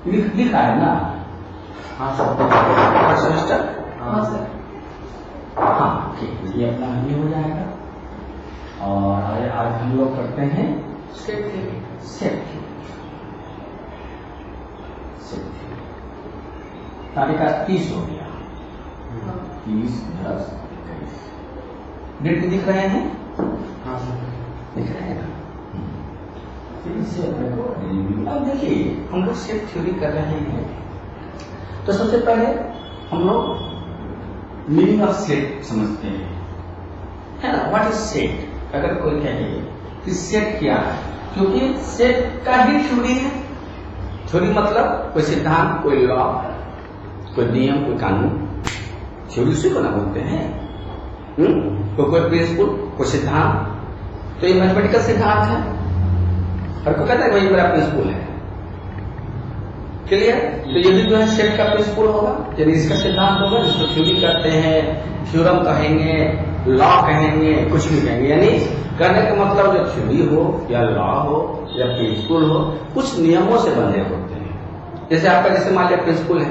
लिखा है ना? हाँ सर, सेमेस्टर। हाँ सर। हाँ ठीक, ये अपना ये हो जाएगा। और आज हम लोग करते हैं सेट थ्योरी। सेट तारीख 30 हो गया। 30, 10, 21 डेट दिख रहे हैं? हाँ सर। दिख रहे हैं ना? अब देखिए हम लोग सेट थ्योरी कर रहे हैं, तो सबसे पहले हम लोग मीनिंग ऑफ सेट समझते हैं, है ना? What is set? अगर कोई कहे कि सेट क्या है, क्योंकि सेट का ही थ्योरी है। थ्योरी मतलब कोई सिद्धांत, कोई लॉ, कोई नियम, कोई कानून, थ्योरी उसी को ना बोलते हैं। कोई प्रिंसिपल, कोई सिद्धांत, तो ये मैथमेटिकल सिद्धांत है, हर को कहता है वही मेरा प्रिंसिपल है। क्लियर? तो ये भी जो है सेट का प्रिंसिपल होगा, यानी इसका सिद्धांत होगा, जिसको थ्योरी कहते हैं, थ्योरम कहेंगे, लॉ कहेंगे, कुछ भी कहेंगे। यानी कहने का मतलब जो थ्योरी हो या लॉ हो या प्रिंसिपल हो, कुछ नियमों से बंधे होते हैं। जैसे आपका जैसे मान लिया प्रिंसिपल है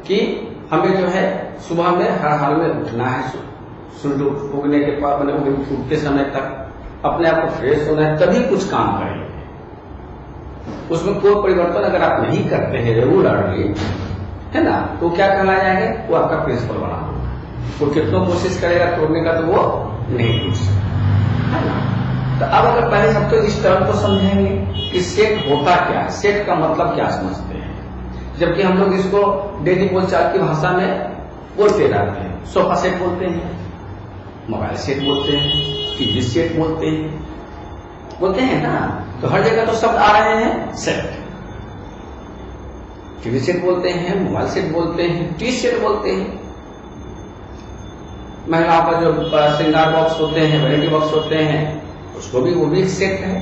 कि हमें जो है सुबह में हर हाल में उठना है, सूरज उगने के बाद मतलब उठते समय तक अपने आप को फ्रेश होना है, तभी कुछ काम करेंगे। उसमें कोई परिवर्तन अगर आप नहीं करते हैं रेगुलरली, है ना, तो क्या कहला जाएगा? वो आपका प्रिंसिपल बना होगा। वो कितना कोशिश करेगा तोड़ने का, तो वो नहीं टूट सकता, है ना? तो अब अगर पहले सब तो इस टर्म को समझेंगे कि सेट होता क्या है, सेट का मतलब क्या समझते हैं, जबकि हम लोग इसको डेली बोलचाल की भाषा में बोलते रहते हैं। सोफा सेट बोलते हैं, मोबाइल सेट बोलते हैं, टीवी सेट बोलते हैं ना। तो हर जगह तो शब्द आ रहे हैं सेट। टीवी सेट बोलते हैं, मोबाइल सेट बोलते हैं, टी सेट बोलते हैं। महिलाओं का जो श्रृंगार बॉक्स होते हैं, वैनिटी बॉक्स होते हैं, उसको भी वो भी एक सेट है।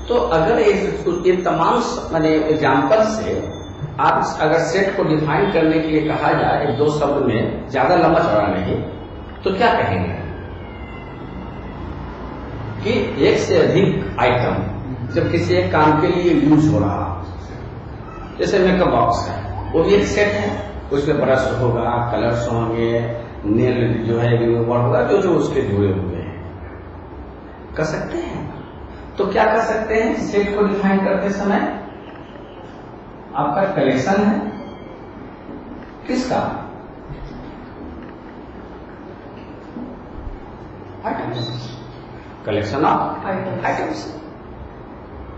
तो अगर ये तमाम माने एग्जाम्पल से आप अगर सेट को डिफाइन करने के लिए कहा जाए एक दो शब्द में, ज्यादा लंबा चौड़ा नहीं, तो क्या कहेंगे कि एक से अधिक आइटम जब किसी एक काम के लिए यूज हो रहा, जैसे मेकअप बॉक्स है, वो भी एक सेट है। उसमें ब्रश होगा, कलर्स होंगे, नेल जो है रिमूवर होगा, जो जो उसके जुड़े हुए हैं, कर सकते हैं। तो क्या कर सकते हैं सेट को डिफाइन करते समय? आपका कलेक्शन है किसका? आइटम्स। कलेक्शन ऑफ आइटम्स,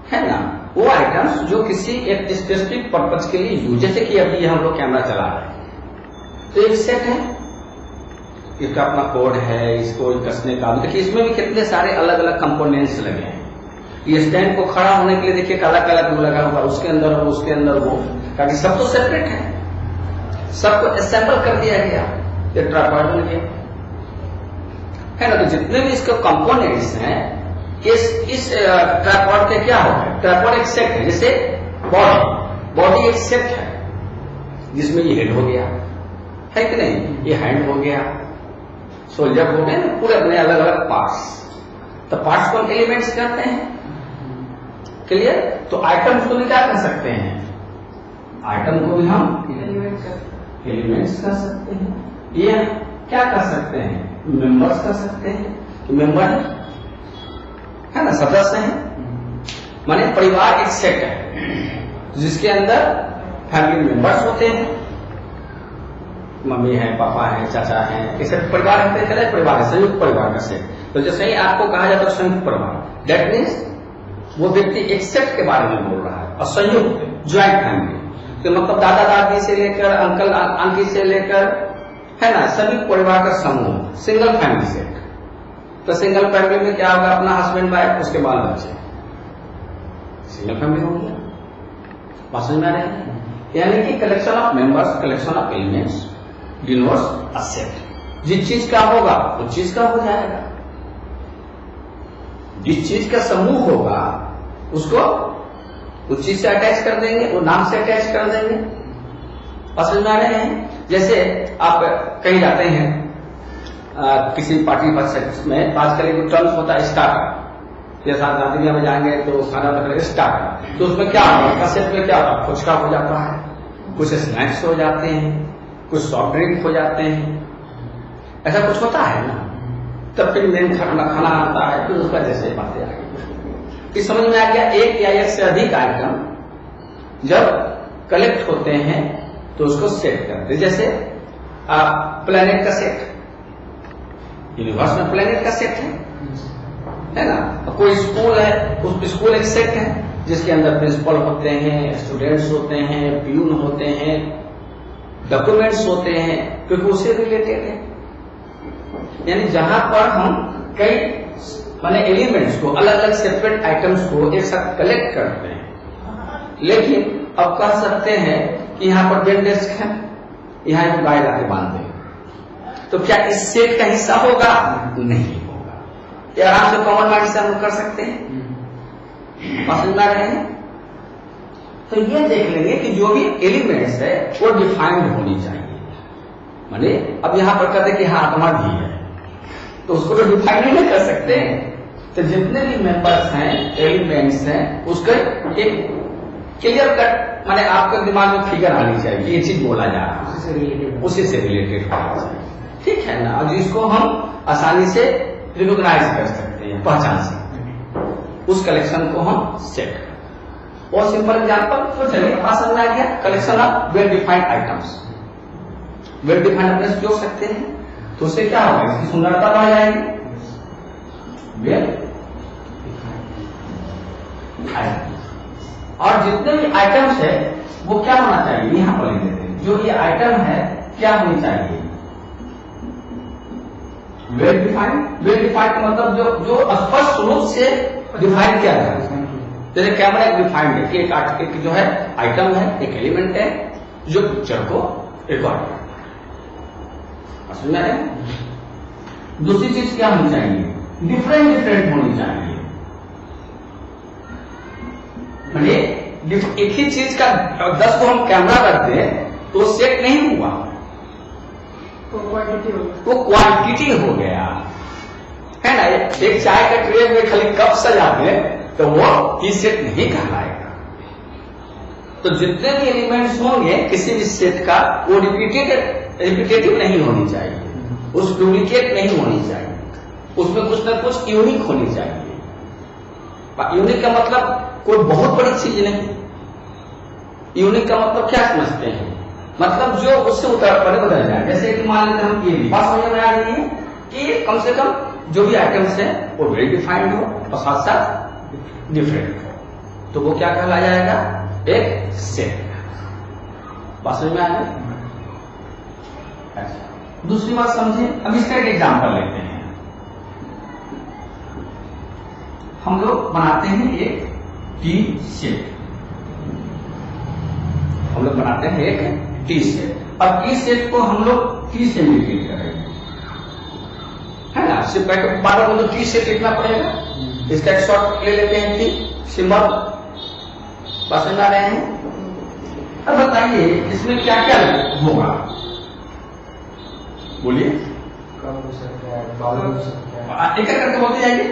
है ना? वो आइटम्स जो किसी एक स्पेसिफिक पर्पज के लिए यूज, जैसे कि अभी हम लोग कैमरा चला रहे हैं, तो एक सेट है, इसका अपना कोड है, इसको कसने का। देखिए इसमें भी कितने सारे अलग अलग कंपोनेंट्स लगे हैं। ये स्टैंड को खड़ा होने के लिए देखिए काला काला क्यों लगा हुआ, उसके अंदर वो, उसके अंदर वो, ताकि सब तो सेपरेट है, सबको असेंबल कर दिया गया, ये ट्राइपॉड बन गया, है ना? तो जितने भी इसके कंपोनेंट्स हैं, इस ट्राइपॉड के क्या होता है? ट्राइपॉड एक सेट है। जैसे बॉडी एक सेट है, जिसमें ये हेड हो गया, है कि नहीं, ये हैंड हो गया, शोल्डर हो गए ना, पूरे अपने अलग अलग पार्ट्स। तो पार्ट्स को एलिमेंट्स कहते हैं। क्लियर? तो आइटम्स को भी क्या कर सकते हैं? आइटम को भी हम एलिमेंट्स कर सकते हैं। ये क्या कर सकते हैं? मेंबर्स कर सकते हैं। मेंबर है ना, सदस्य हैं, माने परिवार एक सेट है जिसके अंदर फैमिली मेंबर्स होते हैं, मम्मी है, पापा है, चाचा है, ऐसे परिवार है, परिवार है, संयुक्त परिवार का सेट। तो जैसे ही आपको कहा जाता है संयुक्त परिवार, दैट मीन्स वो व्यक्ति एक सेट के बारे में बोल रहा है। और संयुक्त ज्वाइंट फैमिली तो मतलब दादा दादी से लेकर अंकल आंटी से लेकर, है ना, सभी परिवार का समूह, सिंगल फैमिली सेट। तो सिंगल फैमिली में क्या होगा? अपना हस्बैंड वाइफ, उसके बाल बच्चे, सिंगल फैमिली हो गया। बात समझ में आ रही है? यानी कि collection of members, collection of elements denotes a set. जिस चीज का होगा उस चीज का हो जाएगा, जिस चीज का समूह होगा उसको उस चीज से अटैच कर देंगे, वो नाम से अटैच कर देंगे। समझ में आ रहे हैं? जैसे आप कहीं जाते हैं किसी पार्टी में, आजकल एक टर्म्स होता है स्टार्टअप, जैसा नादिया में जाएंगे तो खाना पकड़ेंगे स्टार्ट, तो उसमें क्या होगा, कैसेट में क्या होता है, फुचका हो जाता है, कुछ स्नैक्स हो जाते हैं, कुछ सॉफ्ट ड्रिंक हो जाते हैं, ऐसा कुछ होता है ना। तब फिर मेन खाना आता है, फिर उसका जैसे बातें आ गई। इस समझ में आ गया, एक या एक से अधिक आइटम जब कलेक्ट होते हैं तो उसको सेट करते हैं। जैसे प्लेनेट का सेट, यूनिवर्स में प्लेनेट का सेट है ना। कोई स्कूल है, उस स्कूल एक सेट है जिसके अंदर प्रिंसिपल होते हैं, स्टूडेंट्स होते हैं, प्यून होते हैं, डॉक्यूमेंट्स होते हैं, क्योंकि उससे रिलेटेड है। यानी जहां पर हम कई माने एलिमेंट्स को, अलग अलग सेपरेट आइटम्स को एक साथ कलेक्ट करते हैं, लेकिन अब कह सकते हैं कि यहाँ पर बेड डेस्क है, यहाँ एक गाय लाके बांध दें, तो क्या इस सेट का हिस्सा होगा? नहीं होगा। ये आराम से कॉमन माइंड से हम कर सकते हैं, समझ में रहे हैं। तो ये देख लेंगे कि जो भी एलिमेंट्स है वो डिफाइंड होनी चाहिए। माने अब यहां पर कहते कि हाँ आत्मा भी है, तो उसको तो डिफाइन नहीं कर सकते। तो जितने भी मेंबर्स हैं, एलिमेंट्स हैं, उसका एक क्लियर कट माने आपके दिमाग में फिगर आनी चाहिए, ये चीज बोला जा रहा है, उसी से रिलेटेड होना चाहिए, ठीक है ना। और जिसको हम आसानी से रिकॉग्नाइज कर सकते हैं, पहचान सकते हैं, उस कलेक्शन को हम सेट। और सिंपल एग्जांपल तो चलिए समझ में आ गया, collection of well defined items. Well defined अपने से जोड़ सकते हैं, तो उससे क्या होगा, इसकी सुंदरता बढ़ जाएगी। वेल और जितने भी आइटम्स है वो क्या होना चाहिए, यहां पर लिख देते हैं, जो ये आइटम है क्या होनी चाहिए, वेल डिफाइंड। वेल डिफाइंड का मतलब जो स्पष्ट रूप से डिफाइन किया जाए। जैसे कैमरा एक डिफाइंड है कि एक जो है आइटम है, एक एलिमेंट है जो पिक्चर को रिकॉर्ड करता है, समझ में आया। दूसरी चीज क्या होनी चाहिए, डिफरेंट होनी चाहिए। एक ही चीज का 10 को हम कैमरा करते हैं तो सेट नहीं हुआ, वो क्वांटिटी हो गया है ना। एक चाय का ट्रे में खाली कप सजा दे तो वो ही सेट नहीं कहलाएगा। तो जितने भी एलिमेंट्स होंगे किसी भी सेट का, वो रिपीटेटिव नहीं होनी चाहिए, उस डुप्लीकेट नहीं होनी चाहिए, उसमें कुछ न कुछ यूनिक होनी चाहिए। यूनिक का मतलब कोई बहुत बड़ी चीज नहीं। यूनिक का मतलब क्या समझते हैं, मतलब जो उससे उतर पड़े बदल जाए। जैसे कि मान लेते हम ये बात समझ में आ रही है कि कम से कम जो भी आइटम्स है वो वेल डिफाइंड हो और साथ साथ डिफरेंट हो, तो वो क्या कहला जाएगा, एक सेट। बात समझ में आ गई। अच्छा, दूसरी बात समझे, अब इसका एक एग्जाम्पल लेते हैं। हम लोग बनाते हैं एक टी सेट, हम लोग बनाते हैं एक टी सेट। अब टी सेट को हम लोग टी से इंडिकेट करेंगे, है ना। सिर्फ बार बार तो टी सेट लिखना पड़ेगा, इसका एक शॉर्ट ले लेते हैं टी सिंबल। पसंद आ रहे हैं। अब बताइए इसमें क्या क्या होगा, बोलिए। एक एक करके बोलते जाइए,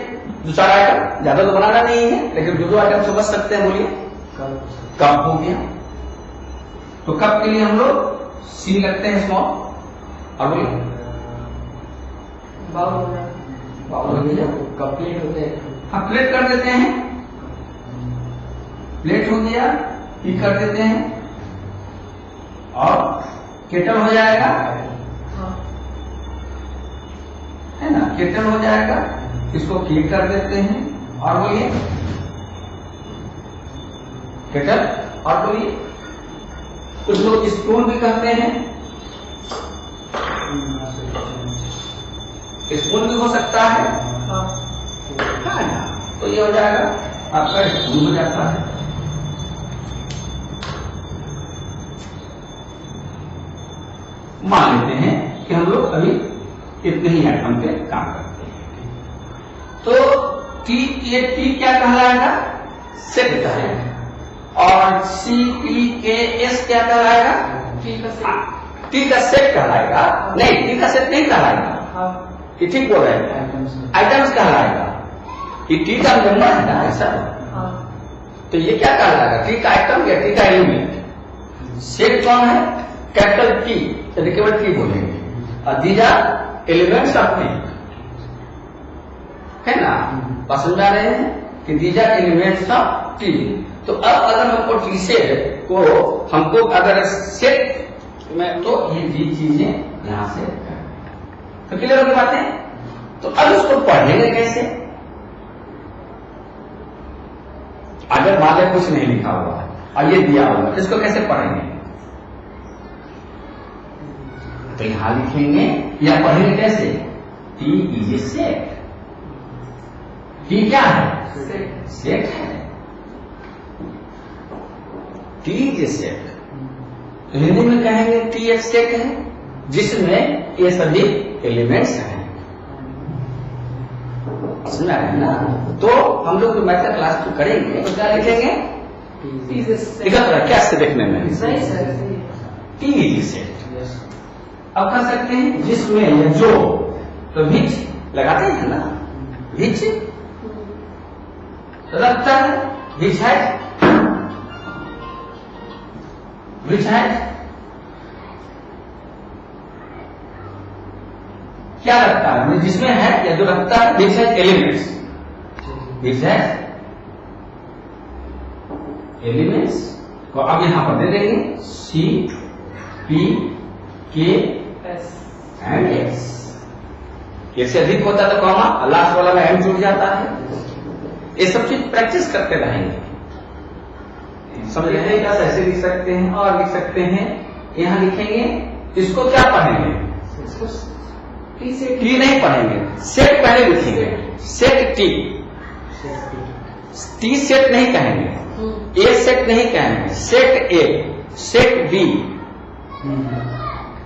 दो चार आइटम, ज्यादा तो बनाना नहीं है, लेकिन जो आइटम समझ सकते हैं बोलिए। कप हो गया, तो कप के लिए हम लोग सी लगते हैं स्मॉल, और बोलिए बाउल हो गया, कप प्लेट होते हैं, हाँ प्लेट कर देते हैं, प्लेट हो गया, पी कर देते हैं, और केटल हो जाएगा, है ना, केटल हो जाएगा, इसको केक कर देते हैं, और बोलिए केटल, और बोलिए कुछ लोग स्पून भी कहते हैं, स्पून भी हो सकता है, हाँ ना, तो ये हो जाएगा आपका स्पून हो जाता है। मान लेते हैं कि हम लोग अभी इतने ही आइटम पे काम करते हैं, तो टी, ये टी क्या कहलाएगा, सेट कहलाएगा, और सी टी के एस क्या कहलाएगा, टी का सेट कहलाएगा, नहीं टी का सेट नहीं कहलाएगा, ये ठीक बोल रहे हैं, आइटम्स कहलाएगा। ये टी का मेंबर है ना ऐसा, हाँ, तो ये क्या कहलाएगा, टी का आइटम या टी का एलिमेंट। सेट कौन है, कैपिटल टी, यदि केवल टी बोलेंगे, और these are elements of T, है ना। पसंद आ रहे हैं कि these are elements of T. तो अब अगर हमको टी सेट को हमको अगर सेट में, तो ये चीजें यहां से तो क्लियर हो गई बातें। तो अब इसको पढ़ेंगे कैसे, अगर मान कुछ नहीं लिखा हुआ है और ये दिया हुआ है, इसको कैसे पढ़ेंगे, तो यहां लिखेंगे या पढ़ेंगे कैसे, T is a set. T क्या है, सेट है, T is a set. Hindi में कहेंगे टी एक सेट है जिसमें ये सभी एलिमेंट्स हैं, समझ आ रहे हैं ना। तो हम लोग मैथड क्लास तो करेंगे, तो क्या लिखेंगे, लिखा पड़ा क्या से देखने में, टी इज ए सेट। अब कर सकते हैं जिसमें जो, तो विच लगाते हैं ना, विच रखता है, विच है, विच है क्या रखता है, जिसमें है या जो रखता है, विच है एलिमेंट्स, विच है एलिमेंट्स को अब यहां पर दे देंगे सी पी के एंड एस। इससे अधिक होता तो कॉमा, लास्ट वाला में एम जुड़ जाता है। ये सब चीज प्रैक्टिस करते रहेंगे, समझ रहे हैं। क्या ऐसे लिख सकते हैं और लिख सकते हैं, यहां लिखेंगे, इसको क्या पढ़ेंगे, टी नहीं पढ़ेंगे, सेट पहले लिखेंगे, सेट टी, टी सेट नहीं कहेंगे, ए सेट नहीं कहेंगे, सेट ए, सेट बी,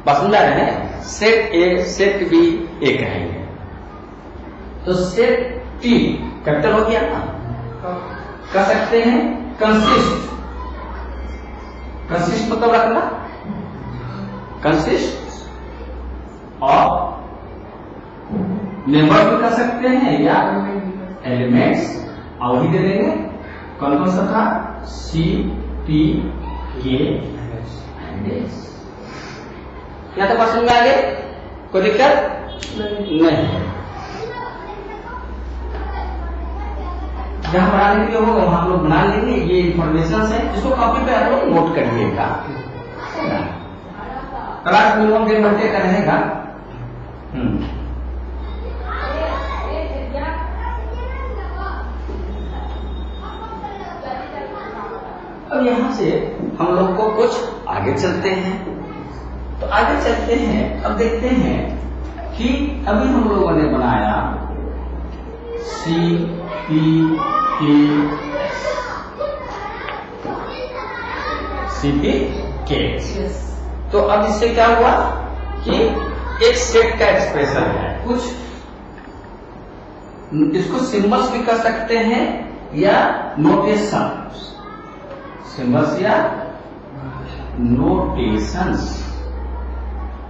पसंद आ रहे हैं, सेट ए सेट बी ए कहेंगे। तो सेट टी कैपिटल हो गया ना, कर सकते हैं कंसिस्ट, कंसिस्ट मतलब रखना, कंसिस्ट और मेंबर भी कर सकते हैं या एलिमेंट्स, और वही दे देंगे कौन कौन सा था, सी पी के एंड एस। या तो पसंद में आ गए, कोई दिक्कत नहीं। जहां बनाने के लिए होगा वहां हम लोग बना लेंगे, ये इंफॉर्मेशन है, जिसको कॉपी पे आप लोग नोट करिएगा। क्लास मिनिमम 1.5 घंटे का रहेगा। अब यहां से हम लोग को कुछ आगे चलते हैं, तो आगे चलते हैं, अब देखते हैं कि अभी हम लोगों ने बनाया सी पी के एस, सी पी के। तो अब इससे क्या हुआ कि एक सेट का एक्सप्रेशन है, कुछ इसको सिंबल्स भी कर सकते हैं या नोटेशन, सिंबल्स या नोटेशंस।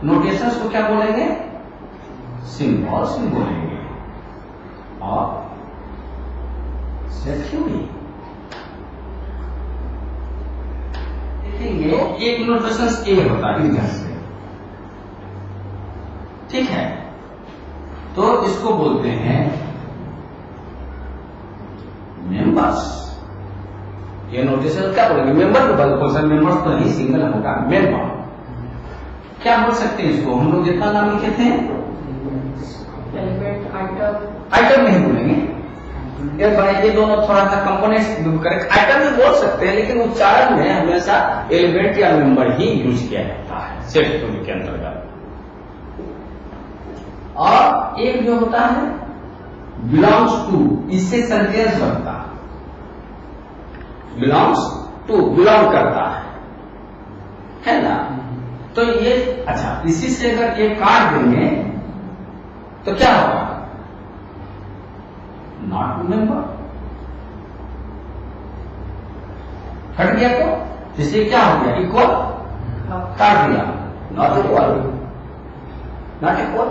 नोटेशंस को क्या बोलेंगे, सिंबल्स भी बोलेंगे। और सेट थ्योरी देखेंगे, एक नोटेशंस ए होता है इधर से, ठीक है। तो इसको बोलते हैं मेंबर्स। ये नोटेशन क्या बोलेंगे, मेंबर को बोल सकते, मेंबर्स तो नहीं, सिंगल होगा मेंबर। क्या बोल सकते हैं इसको, हम लोग जितना नाम लिखे थे, एलिमेंट, आइटम, आइटम नहीं बोलेंगे, ये दोनों थोड़ा सा कंपोनेंट्स करेक्ट, आइटम भी बोल सकते हैं, लेकिन उच्चारण में हमेशा एलिमेंट या मेंबर ही यूज किया जाता है सेट थ्योरी के अंतर्गत। और एक जो होता है बिलोंग्स टू, इससे सेंटेंस बनता है, बिलोंग्स टू, बिलोंग करता है ना। तो ये अच्छा, इसी से अगर ये काट देंगे तो क्या होगा, नॉट मेंबर, हट गया। तो इसलिए क्या हो गया, इक्वल, काट दिया, नॉट इक्वल, नॉट इक्वल।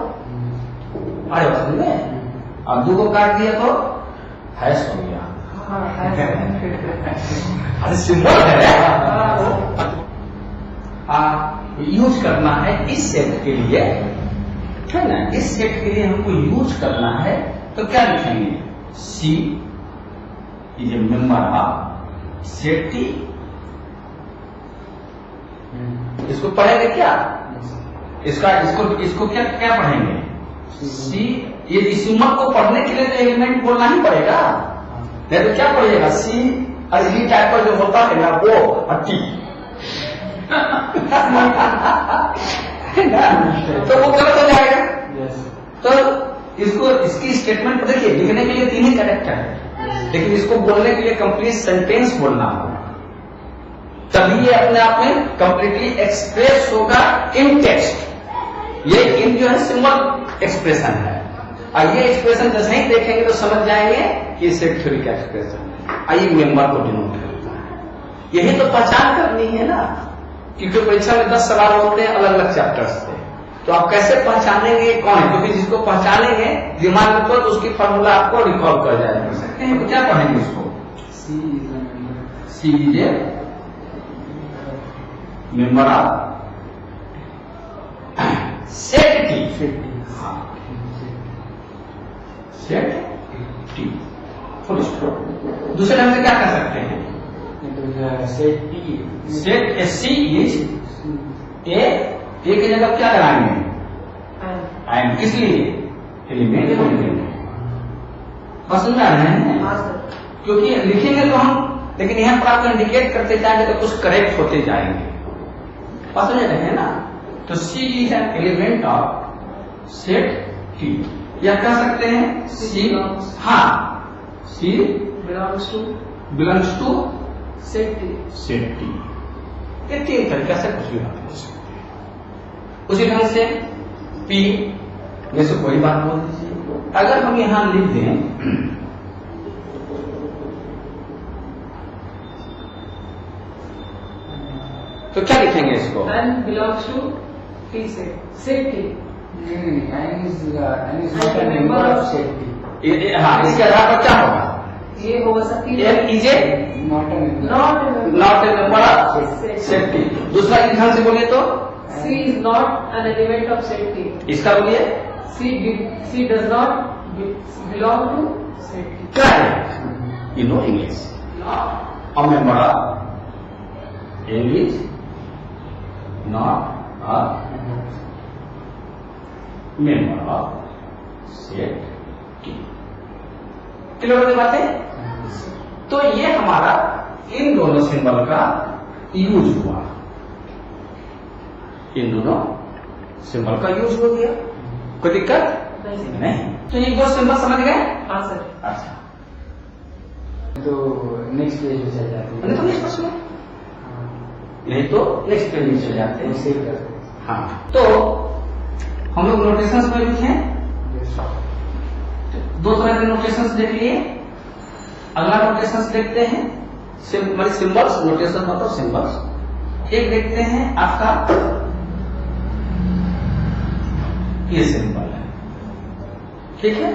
अरे समझ में, अब 2 को काट दिया तो हैश हो गया, हाँ अरे सिंबल है, यूज करना है इस सेट के लिए, है ना। इस सेट के लिए हमको यूज करना है, तो क्या लिखेंगे? C is a member of set T. इसको पढ़ेंगे क्या? इसको क्या क्या पढ़ेंगे? सी। ये इस सिंबल को पढ़ने के लिए तो एलिमेंट बोलना ही पड़ेगा, नहीं तो क्या पढ़िएगा? सी और ई टाइप का जो होता है ना वो और टी तो वो गलत हो जाएगा। तो इसकी स्टेटमेंट देखिए, लिखने के लिए 3 ही कैरेक्टर है, लेकिन इसको बोलने के लिए कंप्लीट सेंटेंस बोलना होगा, तभी ये अपने आप में कंप्लीटली एक्सप्रेस होगा इन टेक्स्ट। ये इन जो है सिंबल एक्सप्रेशन है, और ये एक्सप्रेशन जैसे ही देखेंगे तो समझ जाएंगे कि सेट थ्योरी का एक्सप्रेशन है, ये मेंबर को डिनोट करता है। यही तो पहचान करनी है ना, क्योंकि परीक्षा में 10 सवाल होते हैं अलग अलग चैप्टर्स से, तो आप कैसे पहचानेंगे कौन है? क्योंकि जिसको पहचानेंगे दिमाग में तो उसकी फॉर्मूला आपको रिकॉल कर जाएगा। तो क्या पढ़ेंगे इसको? C is a member of set T. Set T full stop. दूसरे ढंग से क्या कर सकते हैं? सेट सी इज ए की जगह क्या लगाएंगे? एंड। किस लिए? एलिमेंट को लिखेंगे। बस समझ रहे हैं? क्योंकि लिखेंगे तो हम, लेकिन यहाँ पर आपको इंडिकेट करते जाएंगे तो कुछ करेक्ट होते जाएंगे। बस समझ रहे हैं ना? तो C is an element of set T, या कह सकते हैं सी, हाँ C belongs to set T. ये 3 तरीके से कुछ भी बात हो सकते हैं। उसी ढंग से पी में से कोई बात बोल दीजिए। अगर हम यहां लिख दें तो क्या लिखेंगे इसको? N belongs to T set T. N is not a member of set T. हाँ, इसके आधार पर क्या होगा? ये हो सकती है N is a Not a member. not a member of set T। दूसरा एक ढंग से बोलिए तो C is not an element of set T. इसका बोलिए C does not belong to set T. correct। You know English। A member of English not a member of set T। Clear हो बात है? तो ये हमारा इन दोनों सिंबल का यूज हुआ, इन दोनों सिंबल का यूज हो गया, कोई दिक्कत नहीं। तो ये 2 सिंबल समझ गए? हाँ सर। अच्छा, तो नेक्स्ट पेज पे चल जाते हैं। तो नेक्स्ट प्रश्न नहीं तो नेक्स्ट पेज में चले जाते हैं। सेव करते हैं। हाँ, तो हम लोग नोटेशंस में लिखे 2 तरह के नोटेशंस देख लिए। अगला नोटेशंस देखते हैं सिंबल्स। नोटेशन मतलब सिंबल्स। एक देखते हैं आपका ये सिंबल है, ठीक है,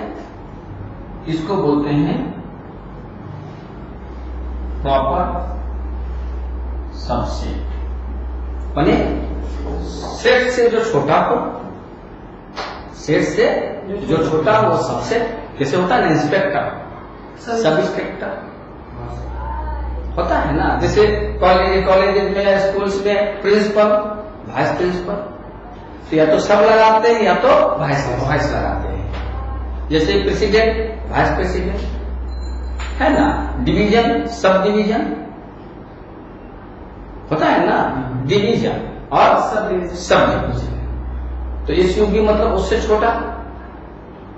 इसको बोलते हैं प्रॉपर सबसेट। माने सेट से जो छोटा हो, सेट से जो छोटा हो वो सबसेट। जैसे होता है ना इंस्पेक्टर, सब इंस्पेक्टर होता है ना। जैसे कॉलेज में, स्कूल्स में प्रिंसिपल, वाइस प्रिंसिपल, तो या तो सब लगाते हैं या तो वाइस लगाते हैं। जैसे प्रेसिडेंट, वाइस प्रेसिडेंट, है ना। डिवीजन, सब डिवीजन होता है ना, डिवीजन और सब डिवीजन। तो एसयूवी मतलब उससे छोटा।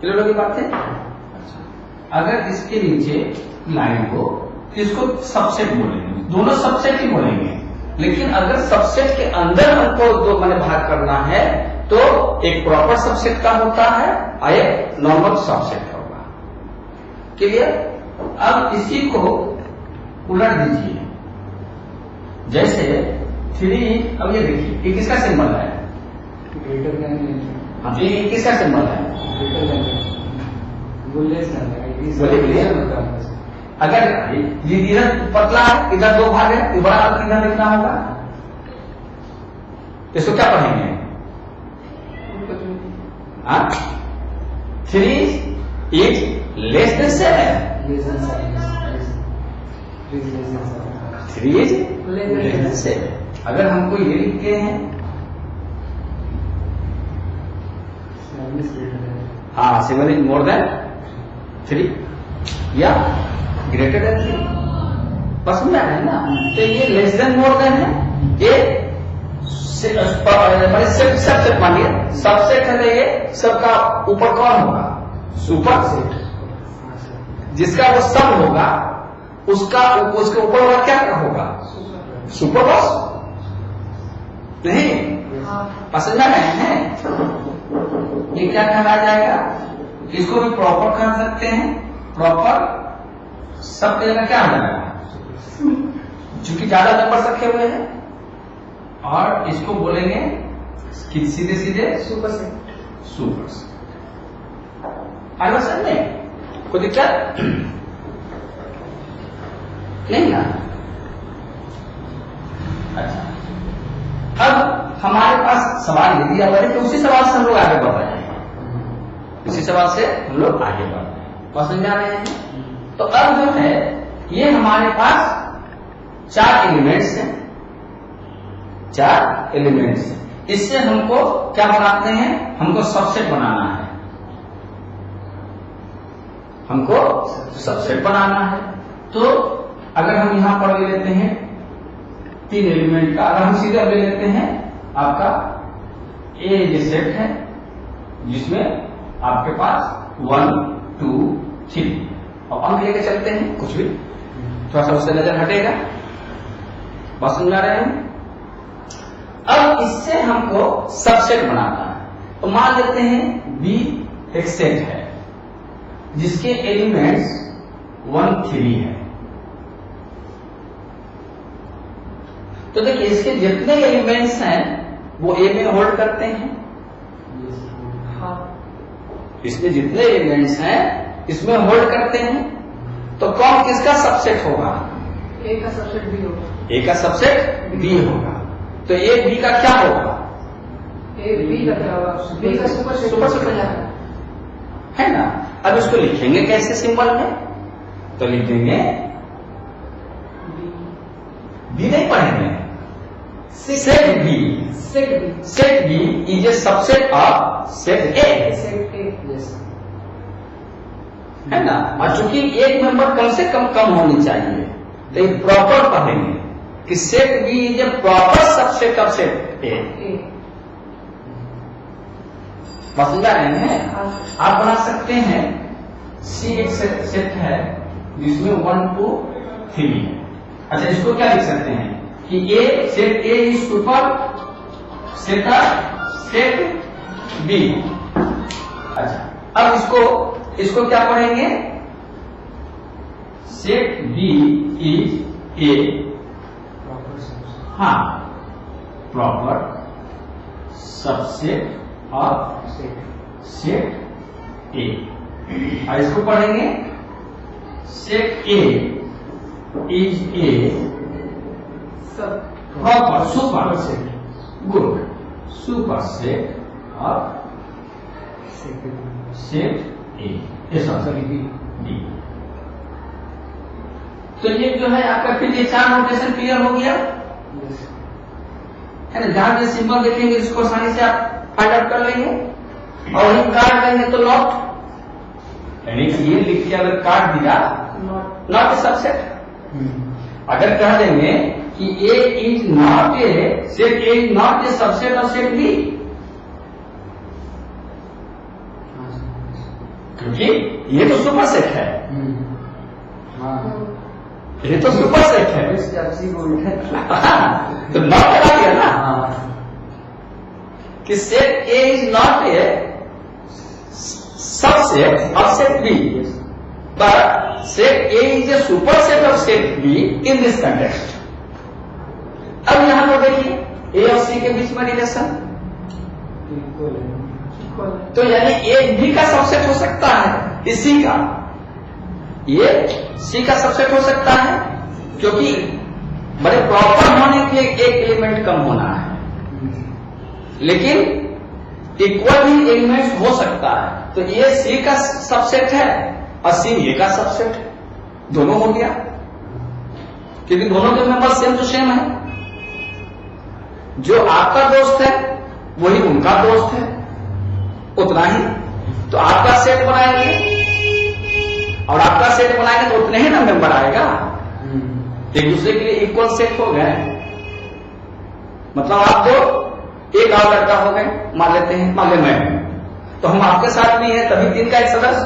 क्लियर होगी बात है? अगर इसके नीचे लाइन हो तो इसको सबसेट बोलेंगे, दोनों सबसेट ही बोलेंगे। लेकिन अगर सबसेट के अंदर हमको 2 माने भाग करना है तो एक प्रॉपर सबसेट का होता है और एक नॉर्मल सबसेट का होगा। क्लियर? अब इसी को उलट दीजिए। जैसे 3, अब ये देखिए ये किसका सिंबल है? Greater than. हाँ, ये किसका सिंबल है? Greater than. अगर ये इधर पतला है, इधर दो भाग है, ये बड़ा भाग किधर लिखना होगा? इसको क्या पढ़ेंगे? 3 is less than 7. 3 is less than 7. अगर हमको ये लिखते हैं, हाँ 7 is more than 3 या ग्रेटर देन 3, पसंद है ना? तो ये लेस देन मोर देन है, ये सबसेट मानिए, सबसेट है तो ये सबका ऊपर कौन होगा? Super set. जिसका वो सब होगा उसका उसके ऊपर वाला क्या होगा? Super boss. नहीं पसंद आ रहे हैं? ये क्या कहला जाएगा? इसको भी प्रॉपर कह सकते हैं। प्रॉपर सब जगह क्या आ जाएगा? चूंकि ज्यादा नंबर रखे हुए हैं, और इसको बोलेंगे कि सीधे सीधे सुपर सेट। Super set. आगे समझ में कोई दिक्कत नहीं ना? अच्छा, अब हमारे पास सवाल यदि आ रहे तो उसी सवाल से हम लोग आगे बढ़ रहे हैं, उसी सवाल से हम लोग आगे बढ़ रहे हैं। बात समझ आ रहे हैं? तो अब जो है ये हमारे पास 4 एलिमेंट्स हैं, 4 एलिमेंट्स हैं। इससे हमको क्या बनाते हैं? हमको सबसेट बनाना है, हमको सबसेट बनाना है। तो अगर हम यहां पर ले लेते हैं 3 एलिमेंट का, अगर हम सीधे ले लेते हैं आपका ए ये सेट है जिसमें आपके पास 1 2 3 और अंक लेके चलते हैं, कुछ भी थोड़ा सा उससे नजर हटेगा। बात समझ रहे हैं? अब इससे हमको सबसेट बनाना है। तो मान लेते हैं बी एक सेट है जिसके एलिमेंट्स 1 3 है। तो देखिए इसके जितने एलिमेंट्स हैं वो ए में होल्ड करते हैं। हाँ। इसमें जितने एलिमेंट्स हैं इसमें होल्ड करते हैं। तो कौन किसका सबसेट होगा? ए का सबसेट बी होगा। ए का सबसेट बी होगा। तो ए बी का क्या होगा? ए बी का क्या होगा? बी का सुपर सेट हो जाएगा, है ना? अब इसको लिखेंगे कैसे सिंबल में? तो लिख देंगे बी नहीं पढ़ेंगे, set B. Set B. Set B is a subset of set A. Set A. है ना? और चूंकि एक मेंबर कम से कम होनी चाहिए, तो ये प्रॉपर पढ़ेंगे कि set B is a proper subset of set A. बात समझा रहे हैं? आप बना सकते हैं सी एक सेट है जिसमें 1 2 3 है। अच्छा, इसको क्या लिख सकते हैं कि A set A is superset of set B. अच्छा, अब इसको क्या पढ़ेंगे? सेट बी इज ए, हाँ, proper subset of set A. और इसको पढ़ेंगे set A is a proper superset, good, superset of set A. B. तो ये जो है आपका फिर ये 4 नोटेशन क्लियर हो गया है ना? जहां जो सिंबल देखेंगे इसको आसानी से आप फाइंड आउट कर लेंगे। और हम काट देंगे तो नॉट, यानी कि ये लिख के अगर काट दिया नॉट ए सबसेट। अगर कह देंगे कि A is not a set, A is not a subset of set B, क्योंकि ये तो सुपर सेट है, ये तो सुपर सेट है। तो नॉट लगा दिया ना कि set A is not a subset of set B, but set A is a superset of set B in this context. अब यहां पर देखिए ए और सी के बीच में रिलेशन, तो यानी ए बी का सबसेट हो सकता है इसी का, ये सी का सबसेट हो सकता है, क्योंकि बड़े प्रॉपर होने के एक एलिमेंट कम होना है, लेकिन इक्वल भी एलिमेंट्स हो सकता है। तो ये सी का सबसेट है और सी ए का सबसेट है, दोनों हो गया, क्योंकि दोनों के मेंबर सेम टू सेम है। जो आपका दोस्त है वही उनका दोस्त है, उतना ही। तो आपका सेट बनाएंगे और आपका सेट बनाएंगे तो उतने ही ना मेंबर आएगा, एक दूसरे के लिए इक्वल सेट हो गए। मतलब आप दो, एक और लड़का हो गए, मान लेते हैं, मान ले मैं, तो हम आपके साथ भी हैं तभी 3 का एक सदस्य,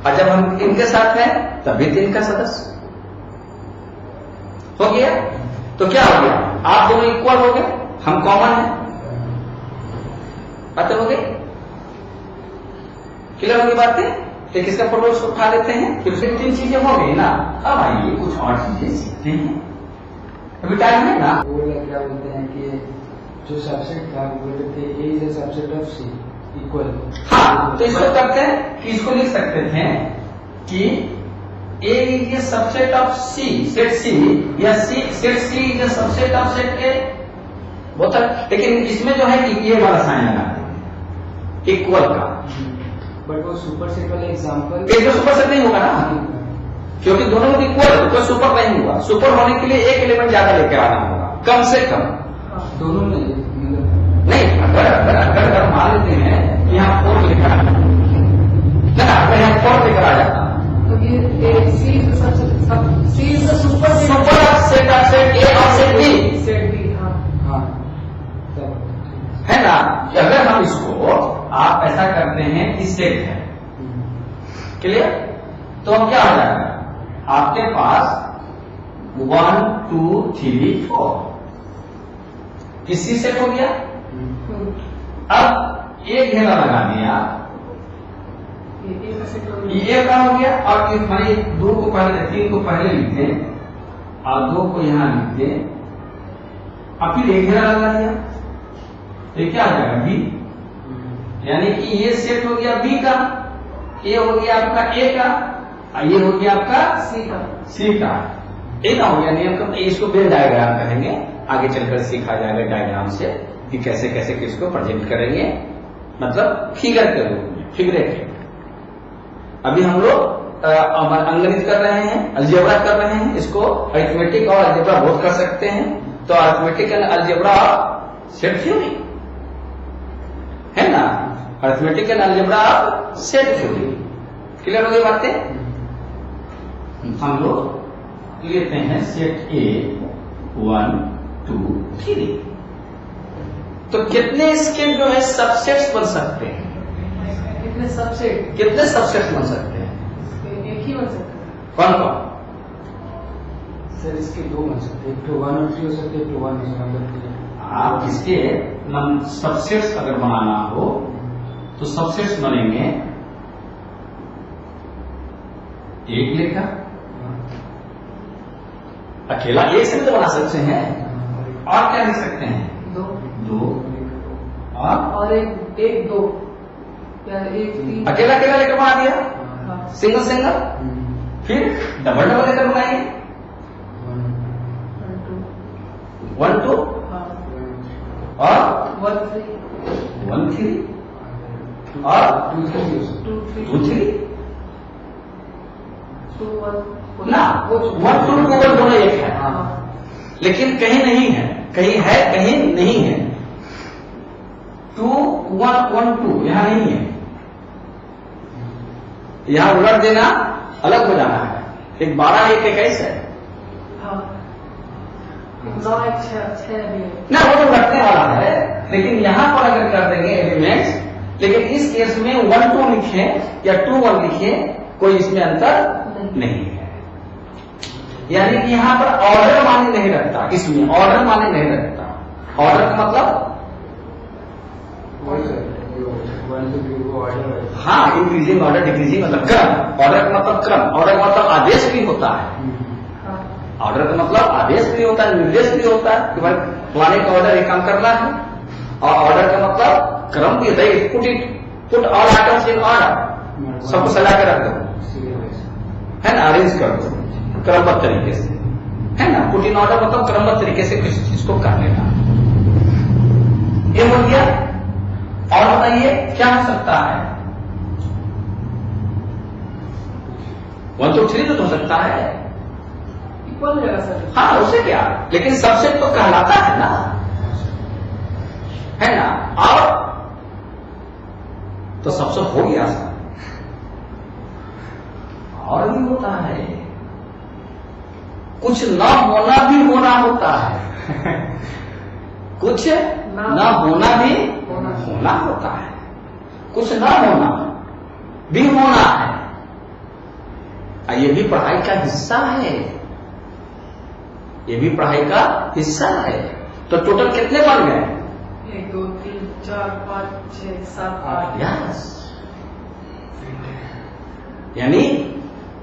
और जब हम इनके साथ हैं तभी 3 का सदस्य हो गया। तो क्या हो गया, आप दोनों इक्वल हो गए, हम कॉमन है, बातें हो गई, क्लियर होगी बातें। एक इसका फोटो उठा लेते हैं, फिर उसमें 3 चीजें हो गई ना। अब आइए कुछ और चीजें सीखते हैं, अभी टाइम है ना। वो लोग क्या बोलते हैं कि जो सबसेट था वो बोलते थे A is a subset of C equal. हाँ, तो इसको करते हैं कि इसको लिख सकते थे कि A is a subset of C, set C, या C set C is a subset of set A, बहुत। लेकिन इसमें जो है कि ये वाला साइन लगाते हैं इक्वल का, बट वो सुपर सेट वाला एग्जांपल इसमें सुपर सेट नहीं होगा ना, क्योंकि दोनों में इक्वल है, कोई सुपर नहीं हुआ। सुपर होने के लिए एक एलिमेंट ज्यादा लेकर आना होगा, कम से कम। दोनों में नहीं, अगर मान लेते हैं कि यहाँ 4 लेकर आना, अगर यहाँ 4 लेकर आ जाता तो ये C is the superset of set A और सेट बी, सेट बी। हाँ हाँ है ना। अगर हम इसको आप ऐसा करते हैं कि सेट है, क्लियर, तो हम क्या हो जाएगा, आपके पास 1 2 3 4 किसी सेट हो गया। अब एक घेरा लगा दिया, ये का हो गया, और हमारे 2 को पहले 3 को पहले लिखते और 2 को यहां लिखते, और फिर एक घेरा लगा दिया, तो क्या हो जाएगा बी, यानी कि ये सेट हो गया बी का, ये हो गया आपका ए का, और ये हो गया आपका सी का। ए ना हो गया नियम का, इसको वेन डायग्राम कहेंगे, आगे चलकर सीखा जाएगा डायग्राम से कि कैसे कैसे किसको प्रेजेंट करेंगे, मतलब फिगर के रूप में, फिगरेटिव। अभी हम लोग अंगणित कर रहे हैं, अलजेब्रा कर रहे हैं, इसको अरिथमेटिक और अलजेब्रा बोथ कर सकते हैं। तो arithmetic and algebra set theory है ना, arithmetic and algebra set theory, clear हो गई बातें। हम लोग लेते हैं सेट ए 1 2 3, तो कितने इसके जो है सबसेट्स बन सकते हैं, कितने सबसेट्स बन सकते हैं, एक ही बन सकता है। कौन कौन। सर इसके 2 बन सकते हैं, एक तो 1 और 3 हो सकते हैं, एक तो 1 मतलब आप इसके सबसेट्स अगर बनाना हो तो सबसेट्स बनेंगे एक लेकर, अकेला एक से भी तो बना सकते हैं, और क्या लिख सकते हैं, 2 और एक 2 या 1 3, अकेला अकेला लेकर बना दिया, हाँ। सिंगल सिंगल, फिर डबल डबल लेकर बनाएंगे 1 2 और 1 3 और 2 3 ना, 1 2 2 दोनों एक है, लेकिन कहीं नहीं है, कहीं है कहीं नहीं है। 2 1 1 2 यहां नहीं है, यहां उलट देना अलग हो जाना है, एक 12 एक 21 है ना, वो तो रखने वाला है। लेकिन यहां पर अगर कर देंगे एलिमेंट्स, लेकिन इस केस में 1 2 लिखे या 2 1 लिखे, कोई इसमें अंतर नहीं है। यानी कि यहां पर ऑर्डर माने नहीं रखता, इसमें ऑर्डर माने नहीं रखता। ऑर्डर का मतलब हाँ, इंक्रीजिंग ऑर्डर, डिक्रीजिंग मतलब क्रम। ऑर्डर का मतलब क्रम, ऑर्डर का मतलब आदेश भी होता है, ऑर्डर का मतलब आदेश भी होता है, निर्देश भी होता है कि भाई फलाने का ऑर्डर एक काम करना है, और ऑर्डर का मतलब क्रम भी होता है, put all items in order, सबको सजा के रख दो, है ना, अरेंज कर दो क्रमबद्ध तरीके से, है ना, पुट इन ऑर्डर मतलब क्रमबद्ध तरीके से किसी चीज को कर लेना। ये हो गया। और बताइए क्या हो सकता है? 1 to 3 तो हो सकता है, इक्वल हो जाएगा सर। हाँ उसे क्या, लेकिन सबसेट तो कहलाता है ना, है ना। और तो सबसे हो गया सर, और भी होता है, कुछ ना होना भी होना होता है कुछ ना होना भी होना होता है, कुछ ना होना भी होना है। ये भी पढ़ाई का हिस्सा है, ये भी पढ़ाई का हिस्सा है। तो टोटल कितने बन गए? 1 2 3 4 5 6 7 8। यस, यानी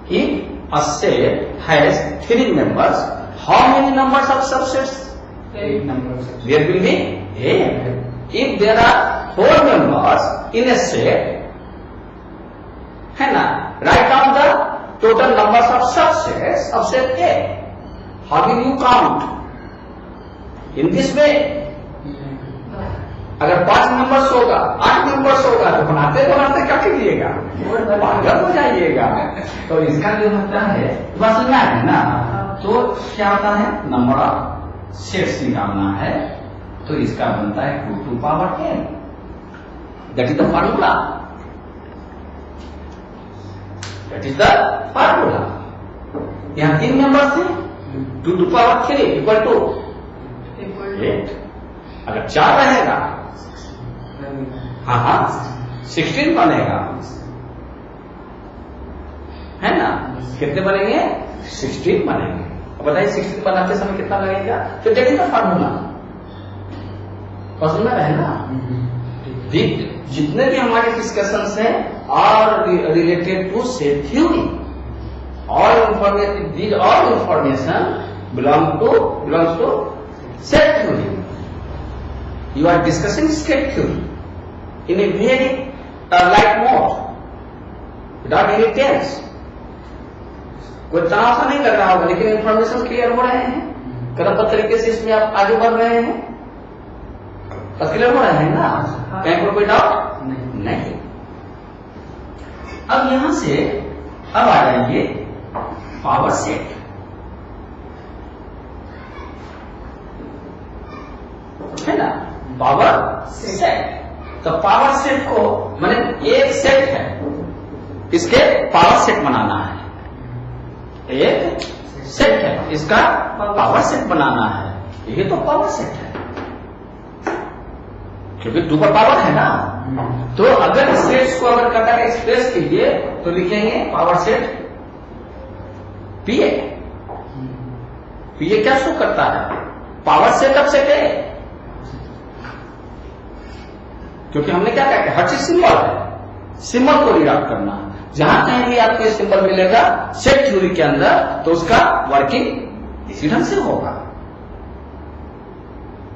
if a set has 3 members, how many numbers of subsets? 8 number of subsets. There will be 8. If there are 4 members in a set, है ना, write down the total numbers of subsets of set A. How will you count? In this way, अगर 5 numbers होगा, 8 numbers होगा, तो बनाते बनाते क्या कीजिएगा, पागल हो जाइएगा। तो इसका जो होता है बस ना है ना, तो क्या होता है, नंबर ऑफ सेट्स निकालना है, तो इसका बनता है 2 to power n। That is the formula, that is the formula. यहाँ 3 नंबर थे, 2 to power 3 इक्वल टू 8। अगर 4 रहेगा, हाँ 16 बनेगा, है ना, कितने बनेंगे, 16 बनेंगे। अब बताइए 16 बनाते समय कितना लगेगा, तो दैट इज द फार्मूला। पसंद है ना। जितने भी हमारे डिस्कशंस हैं are related to set theory, all information, these all information belongs to set theory. You are discussing set theory in a very light mode, without any tense. कोई तनाव सा नहीं कर रहा होगा, लेकिन इंफॉर्मेशन क्लियर हो रहे हैं, क्रमबद्ध तरीके से इसमें आप आगे बढ़ रहे हैं, तो क्लियर हो रहे हैं ना, कहीं पर कोई डाउट नहीं। अब यहां से अब आ जाइए पावर सेट। है ना, पावर सेट। तो पावर सेट को मैंने एक सेट है, इसके पावर सेट बनाना है, एक सेट है, इसका पावर सेट बनाना है। ये तो पावर सेट है, क्योंकि 2 पर पावर है ना। तो अगर सेट्स को अगर करता है एक्सप्रेस कीजिए तो लिखेंगे पावर सेट पीए। पीए क्या शो करता है, पावर सेट ऑफ सेट है, क्योंकि हमने क्या कहा, हर चीज सिंबल है, सिंबल को रीड आउट करना। जहां कहीं भी आपको ये सिंबल मिलेगा सेट थ्योरी के अंदर, तो उसका वर्किंग इसी ढंग से होगा।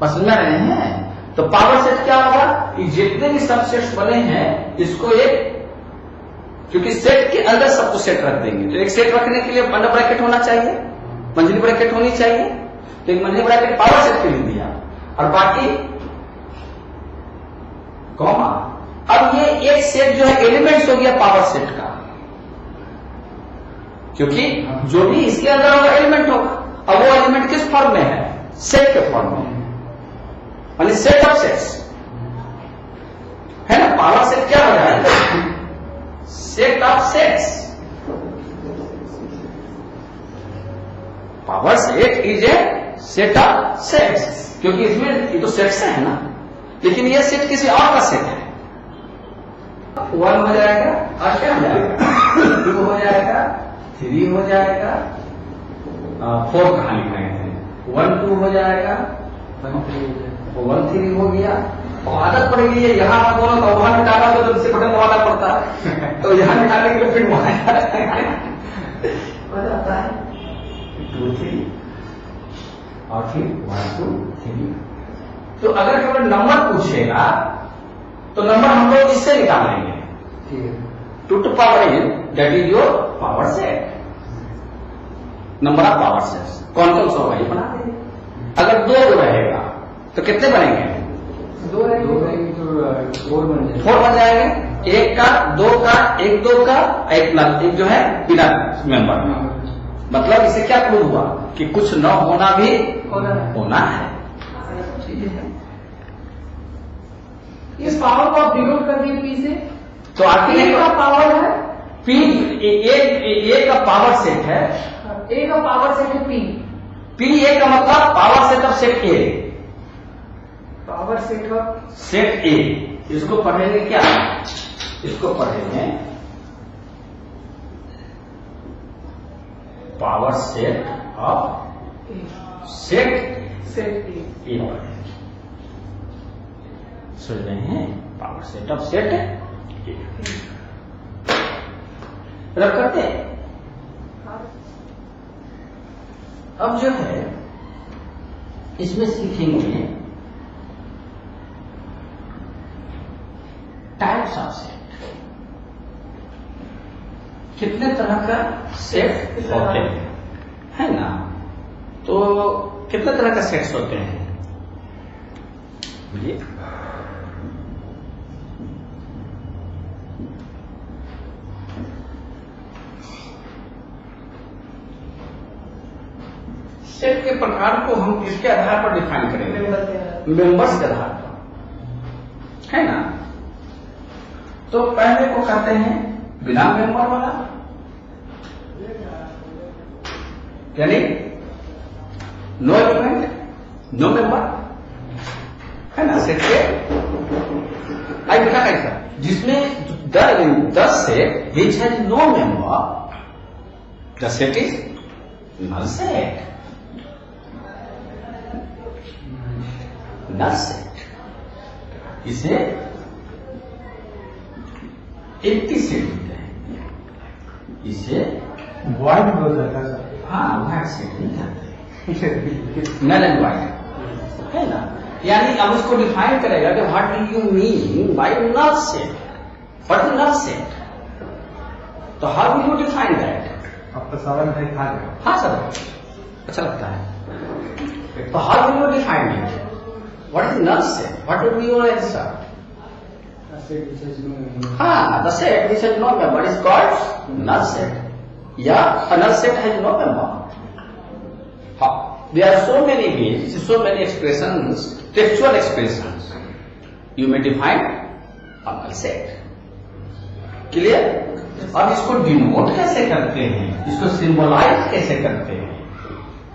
पसंद में रहे हैं। तो पावर सेट क्या होगा कि जितने भी सबसेट्स बने हैं इसको एक, क्योंकि सेट के अंदर सबको सेट रख देंगे, तो एक सेट रखने के लिए अंडर ब्रैकेट होना चाहिए, मंझली ब्रैकेट होनी चाहिए। तो एक मंझली ब्रैकेट पावर सेट के लिए दिया, और बाकी कॉमा। अब ये एक सेट जो है एलिमेंट्स हो गया पावर सेट का, क्योंकि जो भी इसके अंदर होगा एलिमेंट होगा। अब वो एलिमेंट किस फॉर्म में है, सेट के फॉर्म में, यानी सेट ऑफ सेट्स, है ना। पावर सेट क्या हो जाएगा, set of sets. Power set is a set of sets, क्योंकि इसमें ये तो सेट्स है ना, लेकिन ये सेट किसी और का सेट है। 1 हो जाएगा, और क्या हो जाएगा, 2 हो जाएगा, 3 हो जाएगा, 4 कहां लिख रहे हैं, 1 2 हो जाएगा, 1 3 हो गया। और आदत पड़ गई है यहाँ का बोलो तो वहां निकाला तो इससे बटन दबाना पड़ता है, तो यहाँ निकालने के लिए फिर वहां हो जाता है 2 3 और फिर 1 2 3। तो अगर केवल नंबर पूछेगा तो नंबर हम लोग इससे निकालेंगे, 2 to power n, that is your power set, number of power sets. कौन कौन सा होगा ये बना देंगे। अगर 2 रहेगा तो कितने बनेंगे? 2 रहेंगे तो 4 बन जाएंगे। 4 बन जाएंगे, 1 का 2 का 1 2 का एक जो है बिना मेंबर। मतलब इससे क्या प्रूव हुआ कि कुछ न होना भी होना है। इस पावर को आप डिनोट कर दिए पी से, तो आपके का पावर है पी, ए का पावर सेट है, ए का पावर सेट है पी ए का मतलब power set of set A, power set of set ए। इसको पढ़ेंगे क्या? इसको पढ़ेंगे पावर सेट ऑफ सेट ए पढ़ेंगे। सुन रहे हैं? पावर सेट ऑफ सेट ए रख करते हैं। अब जो है इसमें सीखेंगे टाइप्स ऑफ सेट, कितने तरह का सेट होते हैं, है ना? तो कितने तरह का सेट्स होते हैं ये? सेट के प्रकार को हम किसके आधार पर डिफाइन करेंगे? मेंबर्स के आधार पर, है ना? तो पहले को कहते हैं बिना मेंबर वाला, यानी नो एलिमेंट नो मेंबर, है ना? सेट के आई बेटा कैसा, जिसमें the set which has no member, the set is null set. Null set इसे एम्प्टी सेट होते हैं, इसे वॉइड बोल जाता है सर। हाँ वॉइड सेट नहीं कहते, नल एंड वॉइड, है ना? यानी अब इसको डिफाइन करेगा कि what do you mean by null set, what is null set, तो how will you define that? आपका सवाल है खा गया। हाँ सर, अच्छा लगता है। तो how will you define it? What is null set? What would be your answer? हाँ, the set which has no member is called null set. Yeah, a null set has no member. There are so many ways, so many expressions, textual expressions. You may define a null set. Clear? अब इसको denote कैसे करते हैं, इसको symbolize कैसे करते हैं?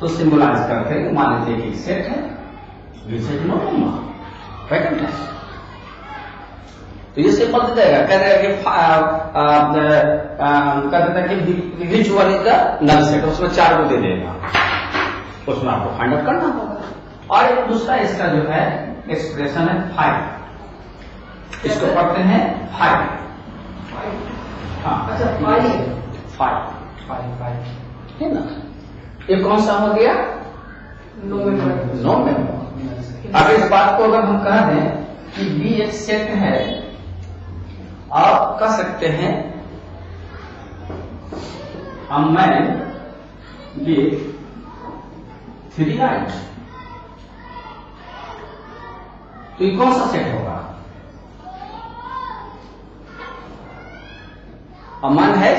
तो सिंबलाइज करते हैं, मान लीजिए कि एक सेट है which has no member, vacant है, तो ये सिंपल दे देगा, कह देगा कि which one is the null set, उसमें 4 को दे देगा, उसमें आपको फाइंड आउट करना होगा। और एक दूसरा इसका जो है एक्सप्रेशन है 5, इसको पढ़ते हैं 5। हाँ अच्छा 5 है ना? ये कौन सा हो गया? No member. No member. अब इस बात को अगर हम कह दें कि बी एक सेट है, आप कह सकते हैं a man with 3 eyes, तो ये कौन सा सेट होगा? a man has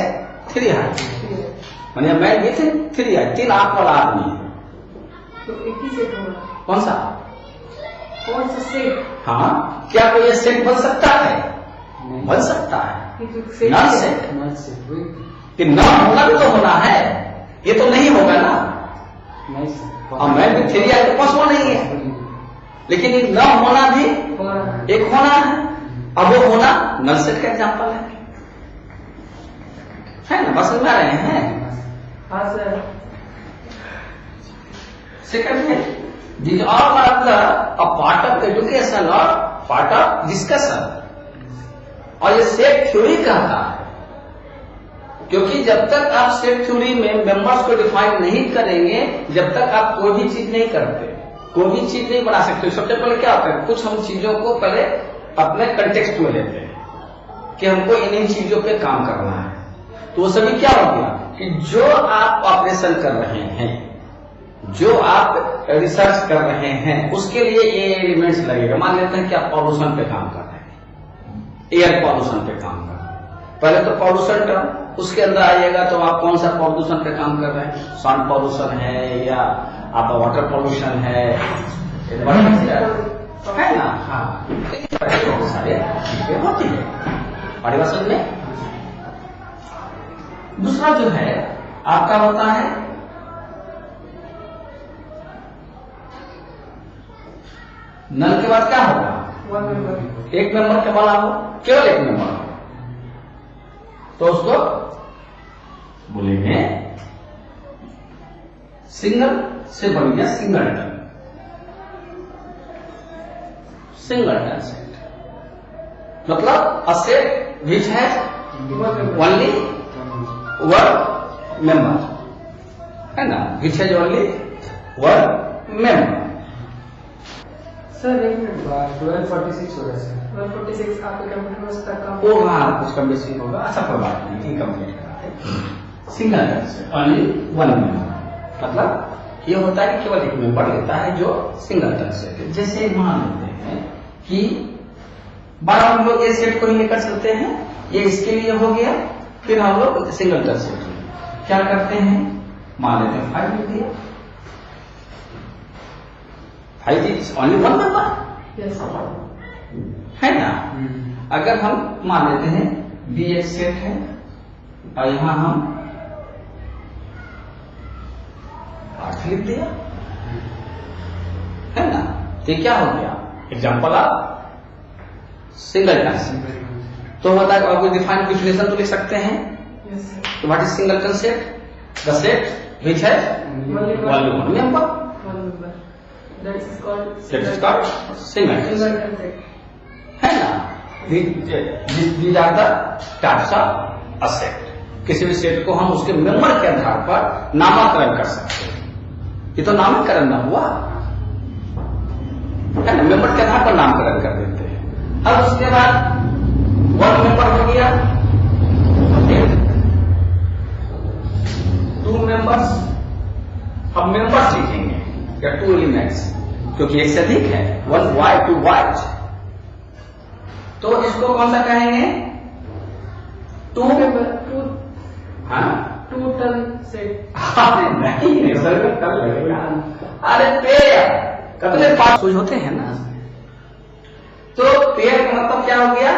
3 eyes, माने a man with 3 eyes, 3 आंख वाला आदमी है, तो एक ही सेट होगा। कौन सा सेट? हाँ, क्या कोई ये सेट बन सकता है? बन सकता है, नल सेट। कि न होना भी तो होना है, ये तो नहीं होगा ना। अब मैं भी 3 आई तो पॉसिबल नहीं है, लेकिन एक न होना भी एक होना है। अब वो होना नल सेट का एग्जाम्पल है ना? बस समझ रहे हैं? हाँ सर। सेकंड है these all are a part of education or part of discussion, और ये सेट थ्योरी कहता है, क्योंकि जब तक आप सेट थ्योरी में मेंबर्स को डिफाइन नहीं करेंगे, जब तक आप कोई भी चीज नहीं करते, कोई भी चीज नहीं बना सकते। सबसे पहले क्या होता है, कुछ हम चीजों को पहले अपने कंटेक्स्ट में लेते हैं, कि हमको इन चीजों पे काम करना है, तो वो सभी क्या हो गया कि जो आप ऑपरेशन कर रहे हैं, जो आप रिसर्च कर रहे हैं, उसके लिए ये एलिमेंट्स लगेगा। मान लेते हैं कि आप पॉल्यूशन पे काम कर रहे हैं, एयर पॉल्यूशन पे काम कर रहे हैं, पहले तो पॉल्यूशन टर्म, उसके अंदर आइएगा तो आप कौन सा पॉल्यूशन पे काम कर रहे हैं, साउंड पॉल्यूशन है या आपका वाटर पॉल्यूशन है ना। हाँ, बहुत सारे चीजें होती है, और बात समझ में। दूसरा जो है आपका होता है नल के बाद क्या होगा, एक मेंबर के बना हो, केवल एक मेंबर हो, तो उसको बोलेंगे सिंगल से बन गया सिंगलटन, सिंगलटन सेट। मतलब अ सेट विच है ओनली वन मेंबर, है ना, विच है ओनली वन मेंबर। सर एक मिनट, 1246 हो रहा है सर। 1246 आपके कंप्यूटर में उसका काम वो हाँ कुछ कम बेसी होगा, अच्छा कोई बात नहीं, इनकम्प्लीट कराते। Singleton set only one member, मतलब ये होता है कि केवल एक मेंबर लेता है जो सिंगलटन सेट है। जैसे मान लेते हैं कि 12 हम लोग ये सेट को ही लेकर चलते हैं, ये इसके लिए हो गया, फिर हम लोग सिंगलटन सेट क्या करते हैं, मान लेते हैं 5 लिख दिया, 5 is only one member, yes है ना। अगर हम मान लेते हैं बी एक सेट है और यहां हम 8 लिख दिया, है ना, तो क्या हो गया, एग्जाम्पल ऑफ सिंगलटन सेट। तो होता है आपको डिफाइन डिफिनेशन तो लिख सकते हैं, यस तो what is singleton set, the set which है only one member, that is called singleton set, है ना। These are the types of a set. किसी भी सेट को हम उसके मेंबर के आधार पर नामकरण कर सकते हैं, ये तो नामकरण ना हुआ, है ना, मेंबर के आधार पर नामकरण कर देते हैं। अब उसके बाद वन मेंबर हो गया, 2 मेंबर्स, हम मेंबर्स लिखेंगे या 2 एलिमेंट्स, क्योंकि एक से अधिक है, 1 वाई 2 वाइट, तो इसको कौन सा कहेंगे, 2 हाँ 2 टन सेट। नहीं सर कल लगेगा, अरे पेयर कितने पार्ट होते हैं ना, तो पेयर का मतलब क्या हो गया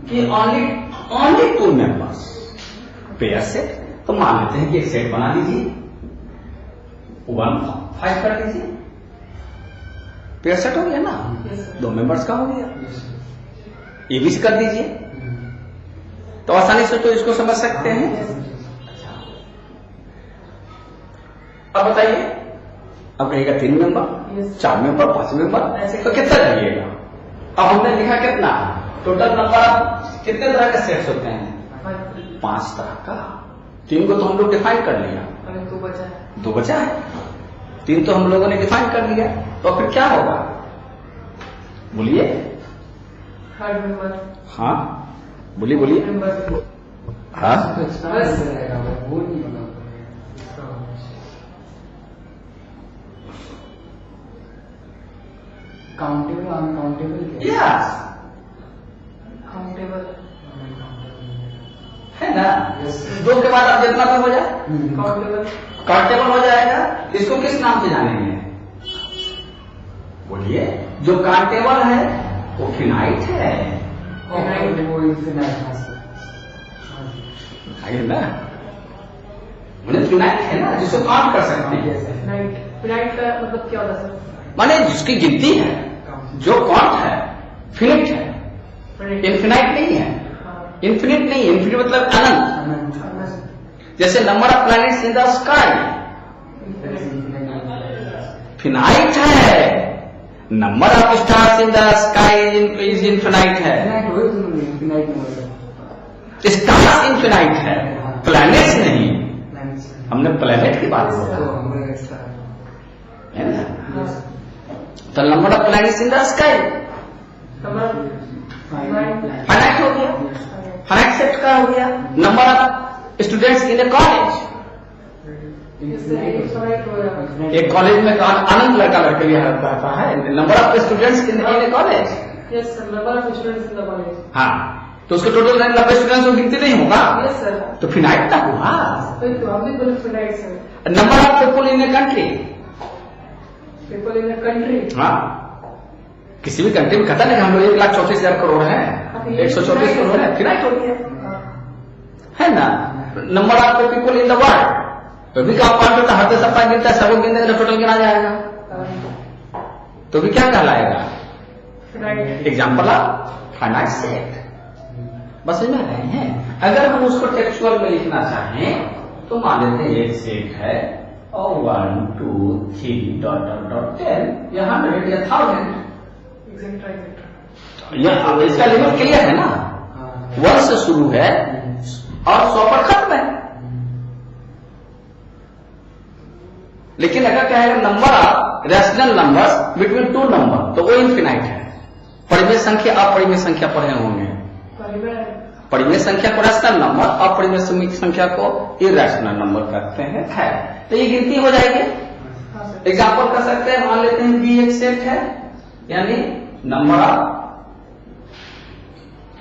कि ओनली 2 मेंबर्स पेयर सेट। तो मान लेते हैं कि एक सेट बना दीजिए, 1 5 कर दीजिए, पेयर सेट हो गया ना, 2 मेंबर्स का हो गया, ये भी कर दीजिए, तो आसानी से तो इसको समझ सकते हैं। अब बताइए, अब कहेगा 3 मेंबर, 4 मेंबर, 5 मेंबर, ऐसे तो कितना करिएगा। अब हमने लिखा कितना, टोटल नंबर कितने तरह के सेट्स होते हैं, 5 तरह का। 3 को तो हम लोग डिफाइन कर लिया, 2 बचा है, 3 तो हम लोगों ने डिफाइन कर लिया, तो फिर क्या होगा, बोलिए, हाँ बोलिए बोलिए, हाँ काउंटेबल अनकाउंटेबल, यस काउंटेबल है ना। 2 के बाद अब जितना भी हो जाए काउंटेबल हो जाएगा। इसको किस नाम से जानेंगे, बोलिए, जो काउंटेबल है वो फिनाइट है, वो इन्फिनाइट है ना, फिनाइट है ना, जिसको काउंट कर सकते हैं। फिनाइट का मतलब क्या होता है सर, माने जिसकी गिनती है, जो काउंट है, फिनिट है, इन्फिनाइट नहीं है, इन्फिनिट नहीं है, इन्फिनिट मतलब अनंत। जैसे number of planets in the sky finite है, number of stars in the sky is infinite है, स्टार्स इन्फिनाइट है, प्लैनेट्स नहीं। हमने प्लैनेट की बात की है ना, तो number of planets in the sky finite हो गया। फाइनाइट सेट का हो गया। Number of students in a college, एक कॉलेज में आनंद लड़का लड़के लिए रहता है। Number of students in a college, yes sir, number of students in the college. हाँ, तो उसके टोटल 90 स्टूडेंट्स को गिनती नहीं होगा। यस सर, तो फिनाइट ना हुआ। तो हमने बोला finite sir. Number of people in a country, people in a country, हाँ, किसी भी कंट्री में कहता नहीं हम लोग 1,34,000 करोड़ है, 124 करोड़ है, फिनाइट हो गया, है ना। Number of people in the world, तो भी क्या पार्ट होता है, हर सप्ताह गिनता है, सब गिनते हैं, टोटल गिना जाएगा, तो भी क्या कहलाएगा, एग्जाम्पल ऑफ फाइनाइट सेट। बस समझ रहे हैं। अगर हम उसको टेक्सचुअल में लिखना चाहें तो मान लेते हैं एक सेट है और 1 2 3 डॉट डॉट डॉट 10 या 100 या 1000, यह इसका लिमिट क्लियर है ना, 1 से शुरू है और 100 पर खत्म है। लेकिन अगर कहेगा number of rational numbers between two number, तो वो इनफिनाइट है। परिमेय संख्या अपरिमेय संख्या पढ़े होंगे, परिमेय संख्या को रैशनल नंबर, अपरिमेय संख्या को इरैशनल नंबर कहते हैं, है। तो ये गिनती हो जाएगी। एग्जाम्पल कर सकते हैं, मान लेते हैं बी एक सेट है, यानी number of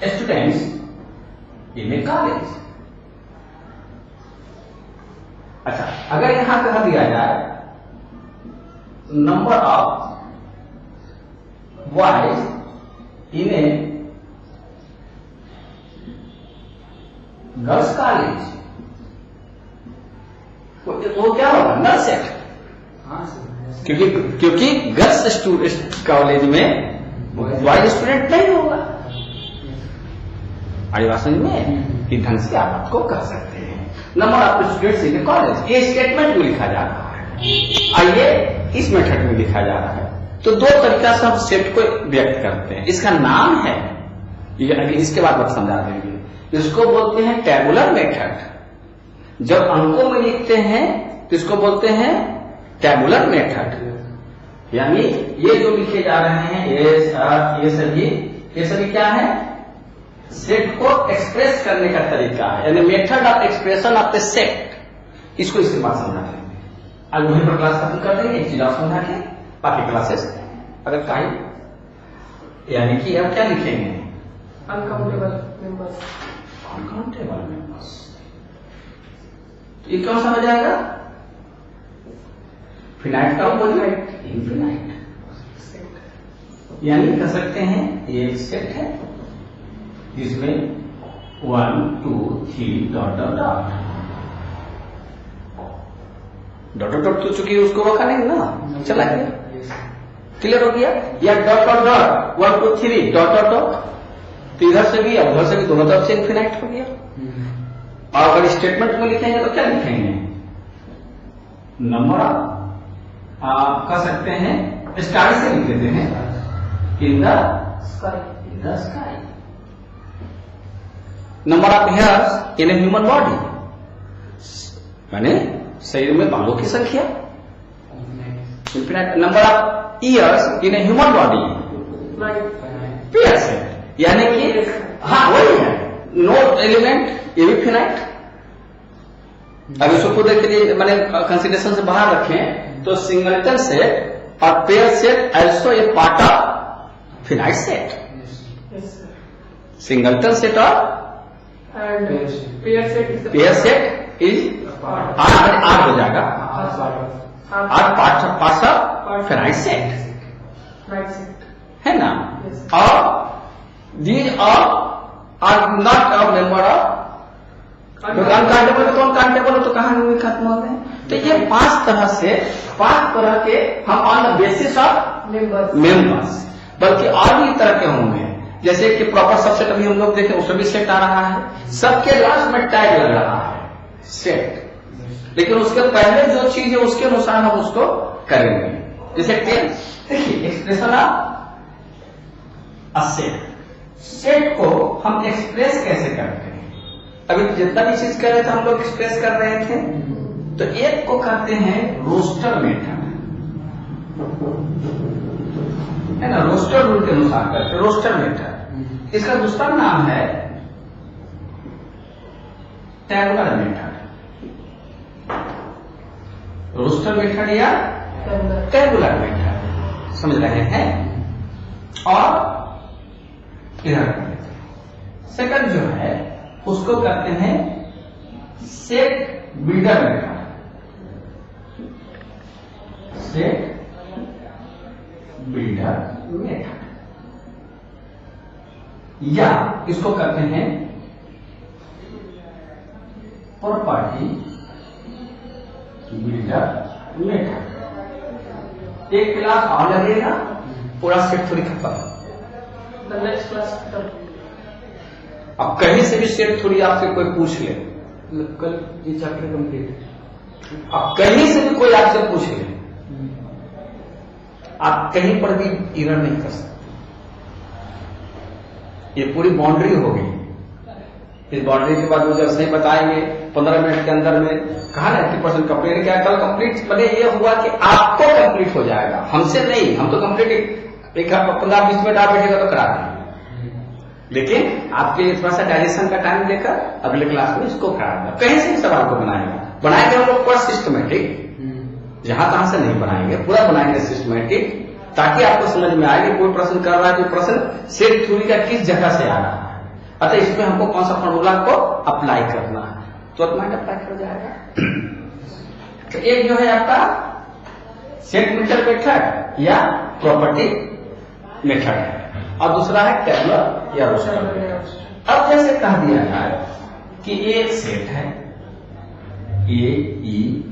students in a college. अच्छा, अगर यहां कह दिया जाए number of boys in A girls college, वो क्या होगा, नल सेट, क्योंकि गर्ल्स कॉलेज में बॉयज स्टूडेंट नहीं होगा। आदिवासी में इस ढंग से आप बात को कर सकते हैं। Number of students in college, ये स्टेटमेंट में लिखा जा रहा है, आइए इस मेथड में लिखा जा रहा है। तो दो तरीका से हम सेट को व्यक्त करते हैं। इसका नाम है, ये इसके बाद बात समझा देंगे, इसको बोलते हैं टेबुलर मेथड। जब अंकों में लिखते हैं तो इसको बोलते हैं टेबुलर मेथड, यानी ये जो लिखे जा रहे हैं ये सभी क्या है, सेट को एक्सप्रेस करने का तरीका है, यानी method of expression of the set. इसको इसके बाद समझा देंगे। आज वहीं पर क्लास खत्म कर देंगे, एक चीज और समझा के बाकी क्लासेस अगर टाइम, यानी कि अब क्या लिखेंगे, अनकाउंटेबल मेंबर्स, अनकाउंटेबल मेंबर्स। तो ये क्यों समझ आएगा, फिनाइट का अपोजिट इनफिनाइट, यानी कह सकते हैं ये एक सेट है जिसमें 1 2 3 dot dot dot dot dot dot, तो चूंकि उसको रखा नहीं ना, चला गया, क्लियर हो गया। या dot dot dot 1 2 3 dot dot dot, तो इधर से भी और उधर से भी दोनों तरफ से इनफिनाइट हो गया। और अगर स्टेटमेंट में लिखेंगे तो क्या लिखेंगे, नंबर आप कह सकते हैं स्टार से लिख देते हैं, इन the sky. Number of hairs in a human body, माने शरीर में बालों की संख्या, infinite. Number of years in a human body, pair से, यानी कि हाँ वही है, नो एलिमेंट, ये भी फिनाइट। अब इसको खुद के लिए मैंने कंसिडरेशन से बाहर रखें तो सिंगलटन सेट और pair set also a part of finite set. Singleton set और पेयर सेट इज आठ हो जाएगा, 8 पार्ट्स ऑफ फिनाइट सेट, है ना। और these are not a member of uncountable, तो अनकाउंटेबल तो कहानी खत्म हो गए। तो ये 5 तरह के हम on the basis of members, बल्कि और भी तरह के होंगे, जैसे कि प्रॉपर सबसेट अभी हम लोग देखें उसमें भी सेट आ रहा है, सबके लास्ट में टैग लग रहा है सेट, लेकिन उसके पहले जो चीज है उसके अनुसार हम उसको करेंगे। जैसे देखिए एक्सप्रेशन ऑफ अ सेट को हम एक्सप्रेस कैसे करते हैं, अभी जितना भी चीज कर रहे थे हम लोग एक्सप्रेस कर रहे थे, तो एक को कहते हैं रोस्टर मेथड, है ना, रोस्टर रूल के अनुसार करते हैं, रोस्टर मेथड। इसका दूसरा नाम है टेबुलर मेथड, रोस्टर मेथड या टेबुलर मेथड, समझ रहे हैं। और इधर सेकंड जो है उसको कहते हैं set builder method, set builder method, या इसको कहते हैं प्रॉपर्टी बिल्डर मेथड। एक क्लास और लगेगा, पूरा सेट थोड़ी खत्म। नेक्स्ट क्लास अब कहीं से भी सेट थोड़ी आपसे कोई पूछ ले, कल ये चैप्टर कंप्लीट। अब कहीं से भी कोई आपसे पूछ ले, आप कहीं पर भी एरर नहीं कर सकते। ये पूरी बाउंड्री हो गई। इस बाउंड्री के बाद मुझे सही बताएंगे 15 मिनट के अंदर में, कहा ना 80% कंप्लीट, क्या कल कंप्लीट बने ये हुआ कि आपको कंप्लीट हो जाएगा, हमसे नहीं। हम तो कंप्लीट एक 15-20 मिनट आप बैठेगा तो करा देंगे, लेकिन आपके थोड़ा सा डाइजेशन का टाइम लेकर अगले क्लास में इसको करा देगा। कहीं से भी सवाल को बनाएंगे हम लोग पूरा सिस्टमेटिक, जहां तहां से नहीं बनाएंगे, पूरा बनाएंगे सिस्टमेटिक, ताकि आपको समझ में आए कि कोई प्रश्न कर रहा है, कोई प्रश्न सेट थ्योरी का किस जगह से आ रहा है, अतः इसमें हमको कौन सा फॉर्मूला को अप्लाई करना है, तो माइंड अप्लाई कर जाएगा। तो एक जो है आपका सेट बिल्डर मेथड या प्रॉपर्टी मेथड है, और दूसरा है टेबुलर या रोस्टर। अब जैसे कह दिया जाए कि एक सेट है AEIOU,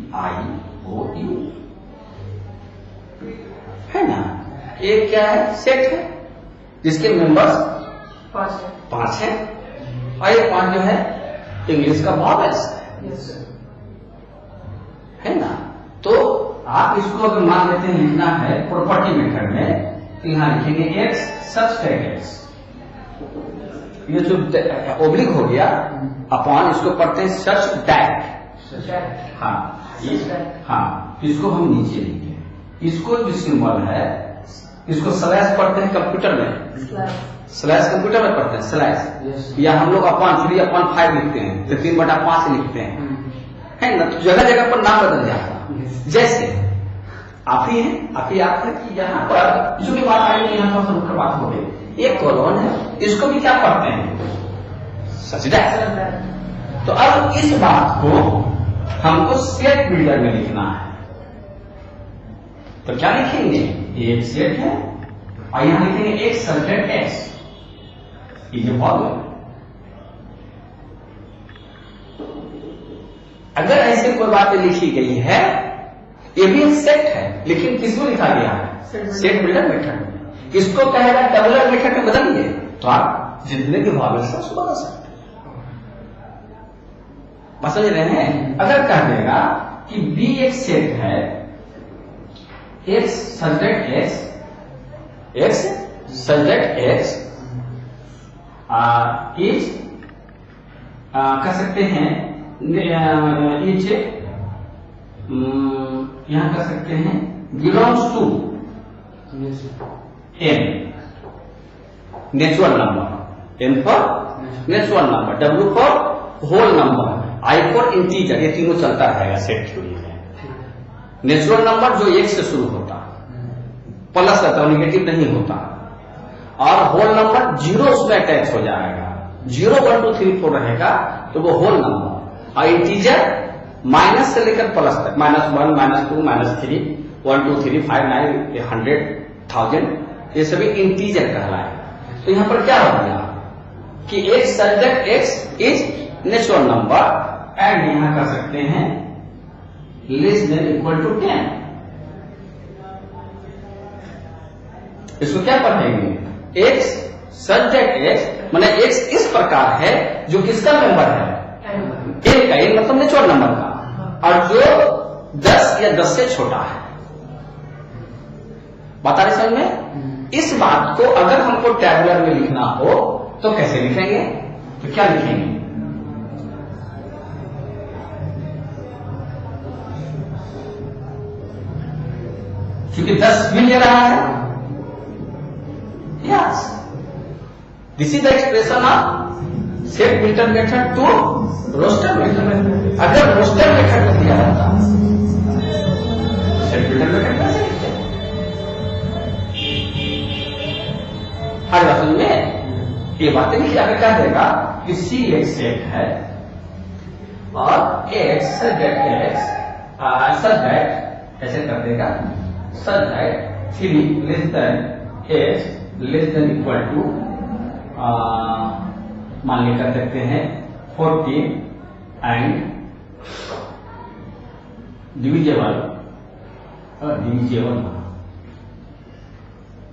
है ना, एक क्या है, सेट है जिसके मेंबर्स 5 है, और ये 5 जो है इंग्लिश का वॉवेल्स है ना। तो आप इसको अगर मान लेते हैं लिखना है प्रॉपर्टी मेथड में, तो यहां लिखेंगे x सबस्ट्रैक्ट x, ये जो ओब्लिक हो गया अपॉन, इसको पढ़ते हैं सच दैट, हाँ हाँ, इसको हम नीचे लिखेंगे। इसको जो सिंबल है इसको स्लैश पढ़ते हैं कंप्यूटर में, स्लैश कंप्यूटर में पढ़ते हैं स्लैश, या हम लोग अपॉन 3/5 लिखते हैं, तो 3/5 लिखते हैं, है ना। तो जगह जगह पर नाम बदल जाता है। जैसे आप ही हैं, आप है कि यहाँ पर जो भी बात आई है, यहाँ पर मुख्य बात हो गई, एक कॉलोन है, इसको भी क्या पढ़ते हैं, सच दैट। तो अब इस बात को हमको सेट बिल्डर में लिखना है, तो क्या लिखेंगे, एक सेट है और यहां लिखेंगे एक सबसेट एक्स, ये जो फॉर्मूला। अगर ऐसे कोई बातें लिखी गई है, ये भी एक सेट है, लेकिन किसमें लिखा गया है, सेट बिल्डर मेथड में। इसको कहेगा टेबुलर मेथड में बदलिए, तो आप जितने भी वॉवेल्स हैं उसको बदल सकते हैं। समझ रहे हैं। अगर कह देगा कि बी एक सेट है, X subject X subject X is कह सकते हैं इज यहां कर सकते हैं belongs to N natural number, N for natural number, W for whole number, I for integer, ये तीनों चलता रहेगा सेट थ्योरी में। नेचुरल नंबर जो एक से शुरू होता, प्लस रहता है, निगेटिव नहीं होता, और होल नंबर 0 उसमें अटैच हो जाएगा, 0 1 2 3 4 रहेगा तो वो होल नंबर, और इंटीजर माइनस से लेकर प्लस तक, -1 -2 -3 1 2 3 5 9 100 1000, ये सभी इंटीजर कहलाए। तो यहां पर क्या हो गया कि एक subject X is natural number and यहां कर सकते हैं लेस देन इक्वल टू 10। इसको क्या पढ़ेंगे, एक्स सब्जेक्ट एक्स माने एक्स इस प्रकार है जो किसका मेंबर है, एन का, एन मतलब नेचुरल नंबर का, और जो 10 या 10 से छोटा है। बता रहे समझ में। इस बात को अगर हमको टैबुलर में लिखना हो तो कैसे लिखेंगे, तो क्या लिखेंगे, क्योंकि 10 मिल रहा है, yes this is the expression of set filter method to roster method. अगर रोस्टर मेथड में दिया जाता सेट फिल्टर मेथड कैसे लिखते हैं? हर बात में ये बातें लिखी। अगर कह देगा कि सी एक सेट है और एक्स सच दैट ऐसे कर देगा such that 3 less than H less than equal to मान लिया कर सकते हैं 14 एंड डिविजेबल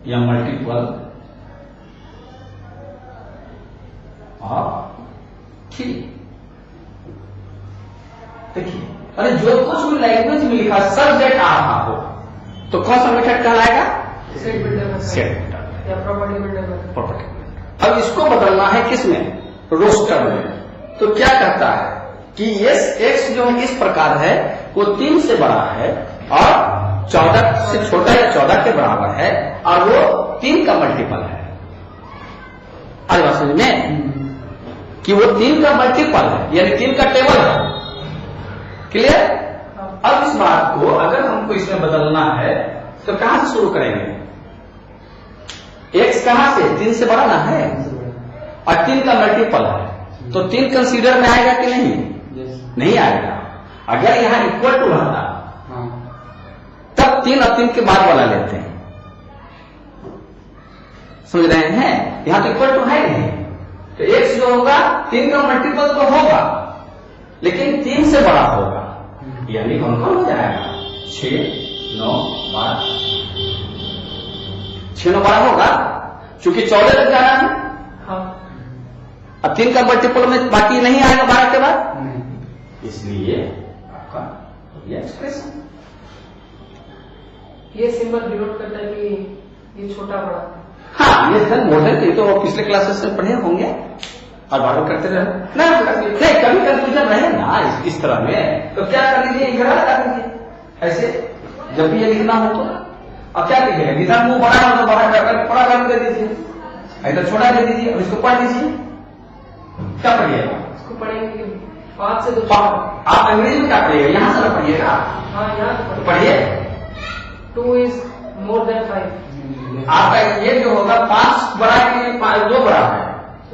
या मल्टीपल ऑफ 3। देखिए, अरे जो कुछ भी लैंग्वेज में लिखा सब्जेक्ट आ रहा हो तो कौन सा मेथड कहलाएगा? सेट बिल्डर सेट मेथड या प्रॉपर्टी बिल्डर। प्रॉपर्टी। अब इसको बदलना है किसमें? रोस्टर में। तो क्या कहता है कि ये एक्स जो है इस प्रकार है, वो 3 से बड़ा है और 14 से छोटा या 14 के बराबर है और वो 3 का मल्टीपल है। आज बात समझ में कि वो 3 का मल्टीपल है, यानी 3 का टेबल है। क्लियर? अब इस बात को अगर हमको इसमें बदलना है तो कहां से शुरू करेंगे? एक्स कहां से? 3 से बड़ा ना है और 3 का मल्टीपल है, तो 3 कंसीडर में आएगा कि नहीं? नहीं आएगा। अगर यहां इक्वल टू रहता तब 3 और 3 के बाद वाला लेते हैं। समझ रहे हैं? यहां तो इक्वल टू है नहीं, तो एक्स जो होगा 3 का मल्टीपल तो होगा लेकिन 3 से बड़ा होगा, यानी कौन कौन हो जाएगा? 6, 9, 12। 6, 9, 12 होगा क्योंकि 14 तक जाना है। हाँ। अब 3 का मल्टीपल में बाकी नहीं आएगा 12 के बाद, इसलिए आपका ये एक्सप्रेशन ये सिंबल डिनोट करता है कि ये छोटा बड़ा। हाँ, ये धन मोडल ये तो पिछले क्लासेस में पढ़े होंगे और बार करते रहे ना। नहीं, कभी कंफ्यूजन रहे ना इस तरह में तो क्या कर लीजिए, इधर लगा दीजिए ऐसे जब भी ये लिखना हो तो। अब क्या कीजिएगा, जिधर मुंह बड़ा हो तो बड़ा कर दे दीजिए, इधर छोटा दे दीजिए और इसको पढ़ लीजिए। क्या पढ़िएगा? इसको पढ़ेंगे 5 से 2। आप अंग्रेजी में क्या पढ़िएगा? यहाँ से पढ़िएगा। हाँ, यहाँ तो पढ़िए 2 is more than 5। आपका ये जो होगा 5 बड़ा कि 2 बड़ा है?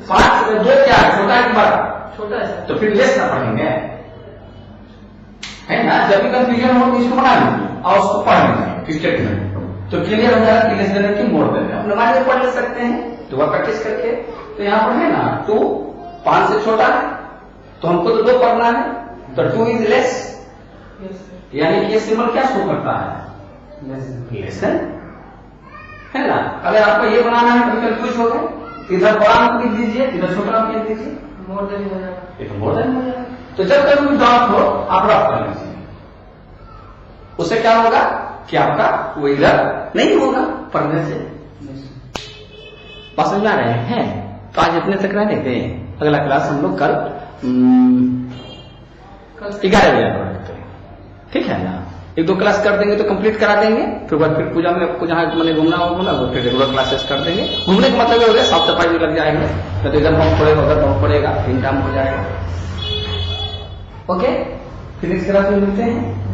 5 2 क्या है? छोटा है कि बड़ा? छोटा है। तो फिर लेस ना पढ़ेंगे, है ना? जब भी कंफ्यूजन हो तो इसको बना लीजिए और उसको पढ़ लीजिए स्टेटमेंट, तो क्लियर हो जाएगा कि लेस देने की मोर देने। अपने माइंड में पढ़ ले सकते हैं तो वह प्रैक्टिस करके। तो यहाँ पर है ना 2 5 से छोटा है तो हमको तो 2 पढ़ना है, तो 2 इज लेस, यानी कि ये सिंबल क्या शो करता है? लेसन, है ना? अगर आपको ये बनाना है तो कंफ्यूज हो गए, इधर बड़ा अंक लिख दीजिए, इधर छोटा अंक लिख दीजिए, मोर देन हो जाएगा। ये तो मोर देन हो जाएगा। तो जब कभी भी डॉट हो आप रफ कर लीजिए, उससे क्या होगा कि आपका वो इधर नहीं होगा पढ़ने से। बात समझ में आ रहे हैं? तो आज इतने तक रहने दें, अगला क्लास हम लोग कल 11 बजे करते हैं, ठीक है ना? 1-2 क्लास कर देंगे तो कंप्लीट करा देंगे, फिर बाद फिर पूजा में आपको जहाँ मैंने घूमना होगा वो फिर रेगुलर क्लासेस कर देंगे। घूमने का मतलब ये हो गया साफ सफाई भी लग जाएंगे, तो इधर बम पड़ेगा उधर बम पड़ेगा, 3 काम हो जाएगा। ओके, फिर नेक्स्ट क्लास में मिलते हैं।